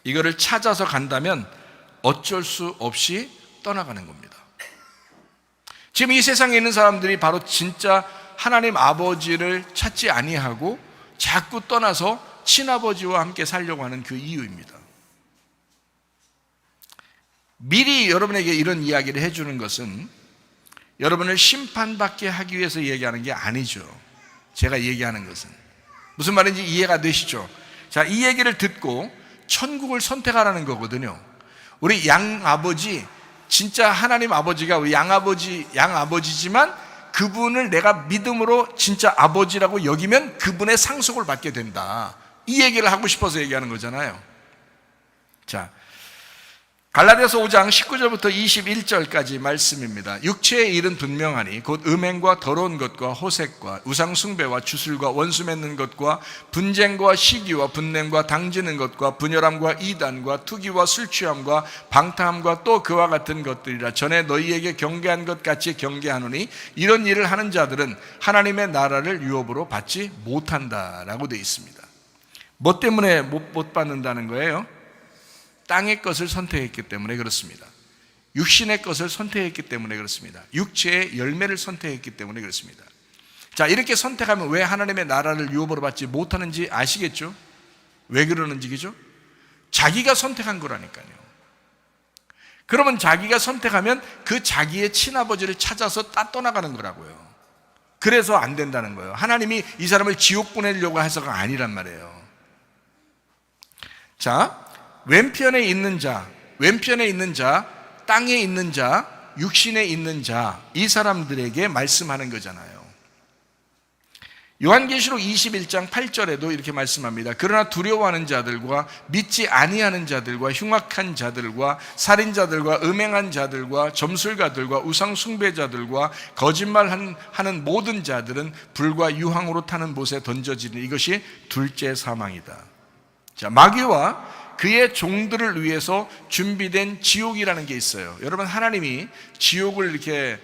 이거를 찾아서 간다면 어쩔 수 없이 떠나가는 겁니다. 지금 이 세상에 있는 사람들이 바로 진짜 하나님 아버지를 찾지 아니하고 자꾸 떠나서 친아버지와 함께 살려고 하는 그 이유입니다. 미리 여러분에게 이런 이야기를 해주는 것은 여러분을 심판받게 하기 위해서 얘기하는 게 아니죠. 제가 얘기하는 것은 무슨 말인지 이해가 되시죠? 자, 이 얘기를 듣고 천국을 선택하라는 거거든요. 우리 양아버지, 진짜 하나님 아버지가 우리 양아버지지만 그분을 내가 믿음으로 진짜 아버지라고 여기면 그분의 상속을 받게 된다. 이 얘기를 하고 싶어서 얘기하는 거잖아요. 자, 갈라디아서 5장 19절부터 21절까지 말씀입니다. 육체의 일은 분명하니 곧 음행과 더러운 것과 호색과 우상 숭배와 주술과 원수 맺는 것과 분쟁과 시기와 분냄과 당지는 것과 분열함과 이단과 투기와 술 취함과 방탕함과 또 그와 같은 것들이라. 전에 너희에게 경계한 것 같이 경계하노니 이런 일을 하는 자들은 하나님의 나라를 유업으로 받지 못한다라고 되어 있습니다. 뭐 때문에 못 받는다는 거예요? 땅의 것을 선택했기 때문에 그렇습니다. 육신의 것을 선택했기 때문에 그렇습니다. 육체의 열매를 선택했기 때문에 그렇습니다. 자, 이렇게 선택하면 왜 하나님의 나라를 유업으로 받지 못하는지 아시겠죠? 왜 그러는지, 그죠? 자기가 선택한 거라니까요. 그러면 자기가 선택하면 그 자기의 친아버지를 찾아서 떠나가는 거라고요. 그래서 안 된다는 거예요. 하나님이 이 사람을 지옥 보내려고 해서가 아니란 말이에요. 자, 왼편에 있는 자, 땅에 있는 자, 육신에 있는 자, 이 사람들에게 말씀하는 거잖아요. 요한계시록 21장 8절에도 이렇게 말씀합니다. 그러나 두려워하는 자들과 믿지 아니하는 자들과 흉악한 자들과 살인자들과 음행한 자들과 점술가들과 우상 숭배자들과 거짓말하는 모든 자들은 불과 유황으로 타는 못에 던져지는 이것이 둘째 사망이다. 자, 마귀와 그의 종들을 위해서 준비된 지옥이라는 게 있어요. 여러분, 하나님이 지옥을 이렇게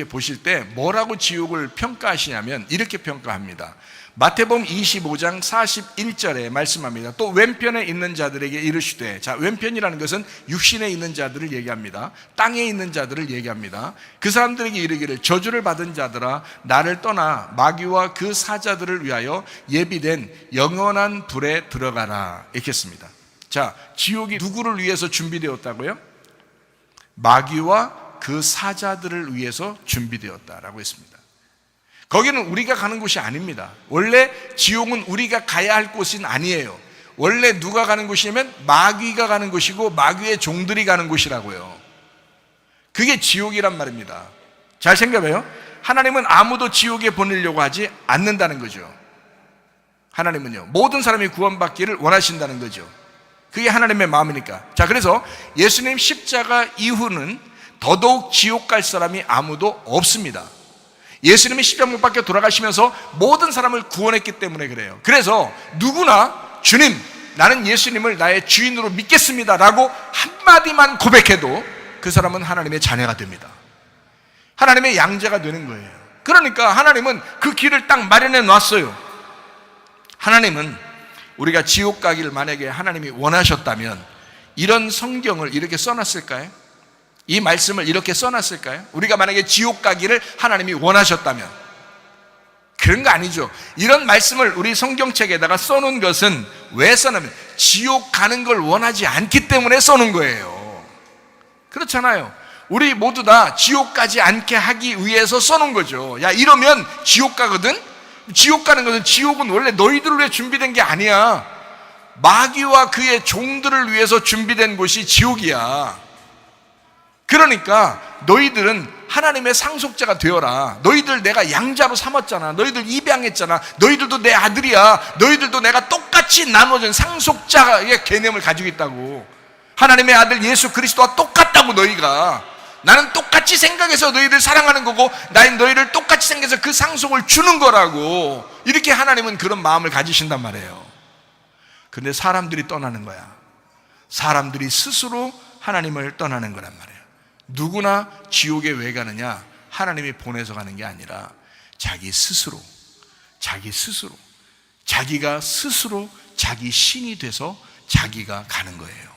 보실 때 뭐라고 지옥을 평가하시냐면 이렇게 평가합니다. 마태복음 25장 41절에 말씀합니다. 또 왼편에 있는 자들에게 이르시되, 자, 왼편이라는 것은 육신에 있는 자들을 얘기합니다. 땅에 있는 자들을 얘기합니다. 그 사람들에게 이르기를 저주를 받은 자들아 나를 떠나 마귀와 그 사자들을 위하여 예비된 영원한 불에 들어가라. 이렇게 했습니다. 자, 지옥이 누구를 위해서 준비되었다고요? 마귀와 그 사자들을 위해서 준비되었다라고 했습니다. 거기는 우리가 가는 곳이 아닙니다. 원래 지옥은 우리가 가야 할 곳은 아니에요. 원래 누가 가는 곳이냐면 마귀가 가는 곳이고 마귀의 종들이 가는 곳이라고요. 그게 지옥이란 말입니다. 잘 생각해요. 하나님은 아무도 지옥에 보내려고 하지 않는다는 거죠. 하나님은요, 모든 사람이 구원받기를 원하신다는 거죠. 그게 하나님의 마음이니까. 자, 그래서 예수님 십자가 이후는 더더욱 지옥 갈 사람이 아무도 없습니다. 예수님이 십자가 못 박혀 돌아가시면서 모든 사람을 구원했기 때문에 그래요. 그래서 누구나 주님, 나는 예수님을 나의 주인으로 믿겠습니다 라고 한마디만 고백해도 그 사람은 하나님의 자녀가 됩니다. 하나님의 양자가 되는 거예요. 그러니까 하나님은 그 길을 딱 마련해 놨어요. 하나님은 우리가 지옥 가기를 만약에 하나님이 원하셨다면 이런 성경을 이렇게 써놨을까요? 이 말씀을 이렇게 써놨을까요? 우리가 만약에 지옥 가기를 하나님이 원하셨다면 그런 거 아니죠. 이런 말씀을 우리 성경책에다가 써놓은 것은 왜 써놓으면 지옥 가는 걸 원하지 않기 때문에 써놓은 거예요. 그렇잖아요. 우리 모두 다 지옥 가지 않게 하기 위해서 써놓은 거죠. 야, 이러면 지옥 가거든? 지옥 가는 것은, 지옥은 원래 너희들을 위해 준비된 게 아니야. 마귀와 그의 종들을 위해서 준비된 곳이 지옥이야. 그러니까 너희들은 하나님의 상속자가 되어라. 너희들 내가 양자로 삼았잖아. 너희들 입양했잖아. 너희들도 내 아들이야. 너희들도 내가 똑같이 나눠준 상속자의 개념을 가지고 있다고. 하나님의 아들 예수 그리스도와 똑같다고. 너희가, 나는 똑같이 생각해서 너희들 사랑하는 거고, 나는 너희를 똑같이 생각해서 그 상속을 주는 거라고. 이렇게 하나님은 그런 마음을 가지신단 말이에요. 근데 사람들이 떠나는 거야. 사람들이 스스로 하나님을 떠나는 거란 말이에요. 누구나 지옥에 왜 가느냐? 하나님이 보내서 가는 게 아니라 자기 스스로 자기가 스스로 자기 신이 돼서 자기가 가는 거예요.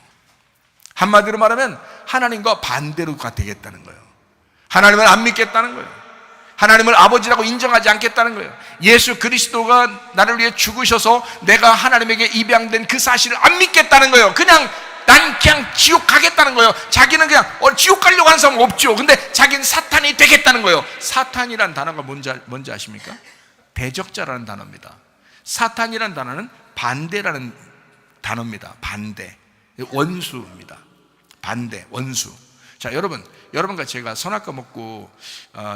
한마디로 말하면 하나님과 반대로가 되겠다는 거예요. 하나님을 안 믿겠다는 거예요. 하나님을 아버지라고 인정하지 않겠다는 거예요. 예수 그리스도가 나를 위해 죽으셔서 내가 하나님에게 입양된 그 사실을 안 믿겠다는 거예요. 난 그냥 지옥 가겠다는 거예요. 자기는 그냥 지옥 가려고 하는 사람은 없죠. 근데 자기는 사탄이 되겠다는 거예요. 사탄이란 단어가 뭔지 아십니까? 대적자라는 단어입니다. 사탄이란 단어는 반대라는 단어입니다. 반대, 원수입니다. 반대, 원수. 자, 여러분과 제가 선악과 먹고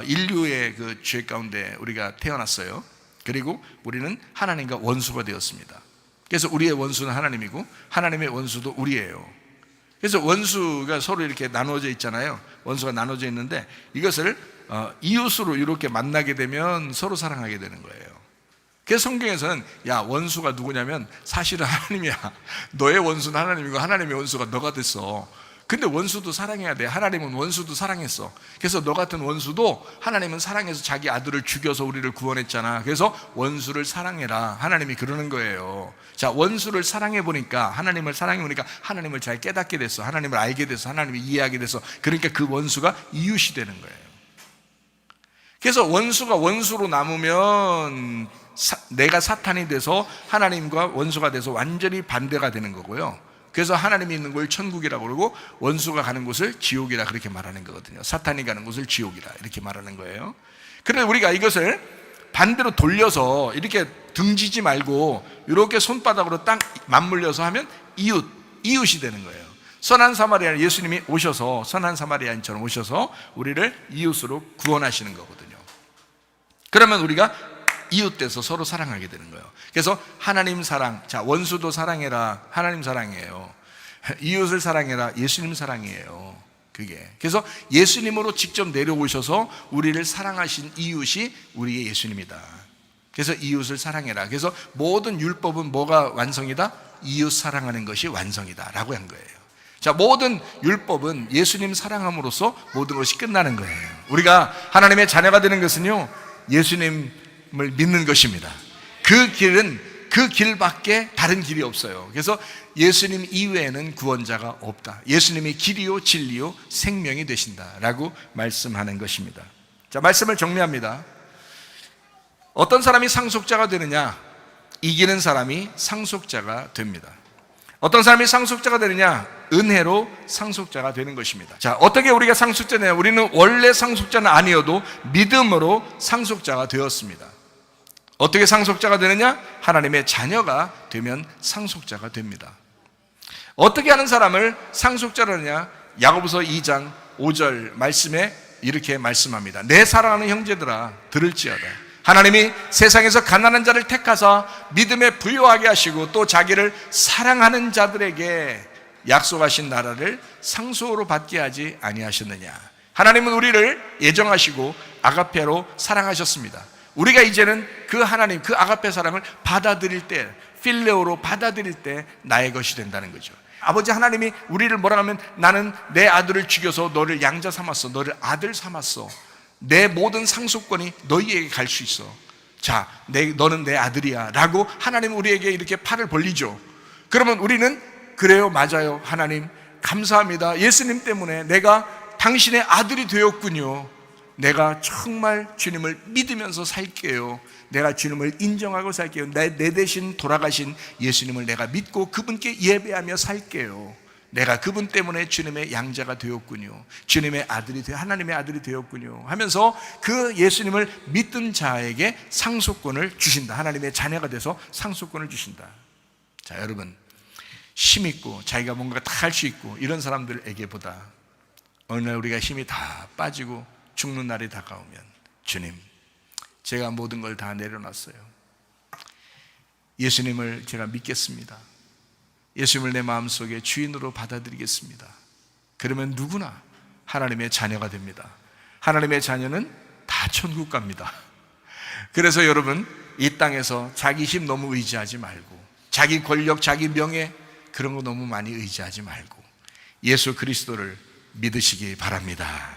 인류의 그 죄 가운데 우리가 태어났어요. 그리고 우리는 하나님과 원수가 되었습니다. 그래서 우리의 원수는 하나님이고 하나님의 원수도 우리예요. 그래서 원수가 서로 이렇게 나눠져 있잖아요. 원수가 나눠져 있는데 이것을 이웃으로 이렇게 만나게 되면 서로 사랑하게 되는 거예요. 그래서 성경에서는 야, 원수가 누구냐면 사실은 하나님이야. 너의 원수는 하나님이고 하나님의 원수가 너가 됐어. 근데 원수도 사랑해야 돼. 하나님은 원수도 사랑했어. 그래서 너 같은 원수도 하나님은 사랑해서 자기 아들을 죽여서 우리를 구원했잖아. 그래서 원수를 사랑해라. 하나님이 그러는 거예요. 자, 원수를 사랑해 보니까, 하나님을 사랑해 보니까 하나님을 잘 깨닫게 됐어. 하나님을 알게 됐어. 하나님을 이해하게 됐어. 그러니까 그 원수가 이웃이 되는 거예요. 그래서 원수가 원수로 남으면 내가 사탄이 돼서 하나님과 원수가 돼서 완전히 반대가 되는 거고요. 그래서 하나님이 있는 곳을 천국이라고 그러고 원수가 가는 곳을 지옥이라 그렇게 말하는 거거든요. 사탄이 가는 곳을 지옥이라 이렇게 말하는 거예요. 그런데 우리가 이것을 반대로 돌려서 이렇게 등지지 말고 이렇게 손바닥으로 딱 맞물려서 하면 이웃이 되는 거예요. 선한 사마리아인 예수님이 오셔서 선한 사마리아인처럼 오셔서 우리를 이웃으로 구원하시는 거거든요. 그러면 우리가 이웃 돼서 서로 사랑하게 되는 거예요. 그래서 하나님 사랑, 자, 원수도 사랑해라. 하나님 사랑이에요. 이웃을 사랑해라. 예수님 사랑이에요. 그게. 그래서 예수님으로 직접 내려오셔서 우리를 사랑하신 이웃이 우리의 예수님이다. 그래서 이웃을 사랑해라. 그래서 모든 율법은 뭐가 완성이다? 이웃 사랑하는 것이 완성이다 라고 한 거예요. 자, 모든 율법은 예수님 사랑함으로써 모든 것이 끝나는 거예요. 우리가 하나님의 자녀가 되는 것은요, 예수님을 믿는 것입니다. 그 길밖에 다른 길이 없어요. 그래서 예수님 이외에는 구원자가 없다. 예수님이 길이요 진리요 생명이 되신다라고 말씀하는 것입니다. 자, 말씀을 정리합니다. 어떤 사람이 상속자가 되느냐? 이기는 사람이 상속자가 됩니다. 어떤 사람이 상속자가 되느냐? 은혜로 상속자가 되는 것입니다. 자, 어떻게 우리가 상속자냐? 우리는 원래 상속자는 아니어도 믿음으로 상속자가 되었습니다. 어떻게 상속자가 되느냐? 하나님의 자녀가 되면 상속자가 됩니다. 어떻게 하는 사람을 상속자로 하느냐? 야고보서 2장 5절 말씀에 이렇게 말씀합니다. 내 사랑하는 형제들아 들을지어다. 하나님이 세상에서 가난한 자를 택하사 믿음에 부요하게 하시고 또 자기를 사랑하는 자들에게 약속하신 나라를 상속으로 받게 하지 아니하셨느냐. 하나님은 우리를 예정하시고 아가페로 사랑하셨습니다. 우리가 이제는 그 하나님, 그 아가페 사랑을 받아들일 때, 필레오로 받아들일 때 나의 것이 된다는 거죠. 아버지 하나님이 우리를 뭐라 하면 나는 내 아들을 죽여서 너를 양자 삼았어. 너를 아들 삼았어. 내 모든 상속권이 너희에게 갈 수 있어. 자, 너는 내 아들이야 라고 하나님 우리에게 이렇게 팔을 벌리죠. 그러면 우리는 그래요, 맞아요, 하나님 감사합니다. 예수님 때문에 내가 당신의 아들이 되었군요. 내가 정말 주님을 믿으면서 살게요. 내가 주님을 인정하고 살게요. 내 대신 돌아가신 예수님을 내가 믿고 그분께 예배하며 살게요. 내가 그분 때문에 주님의 양자가 되었군요. 주님의 아들이 하나님의 아들이 되었군요 하면서 그 예수님을 믿던 자에게 상속권을 주신다. 하나님의 자녀가 돼서 상속권을 주신다. 자, 여러분, 힘있고 자기가 뭔가 다 할 수 있고 이런 사람들에게보다 어느 날 우리가 힘이 다 빠지고 죽는 날이 다가오면, 주님, 제가 모든 걸 다 내려놨어요. 예수님을 제가 믿겠습니다. 예수님을 내 마음속에 주인으로 받아들이겠습니다. 그러면 누구나 하나님의 자녀가 됩니다. 하나님의 자녀는 다 천국 갑니다. 그래서 여러분, 이 땅에서 자기 힘 너무 의지하지 말고, 자기 권력, 자기 명예 그런 거 너무 많이 의지하지 말고 예수 그리스도를 믿으시기 바랍니다.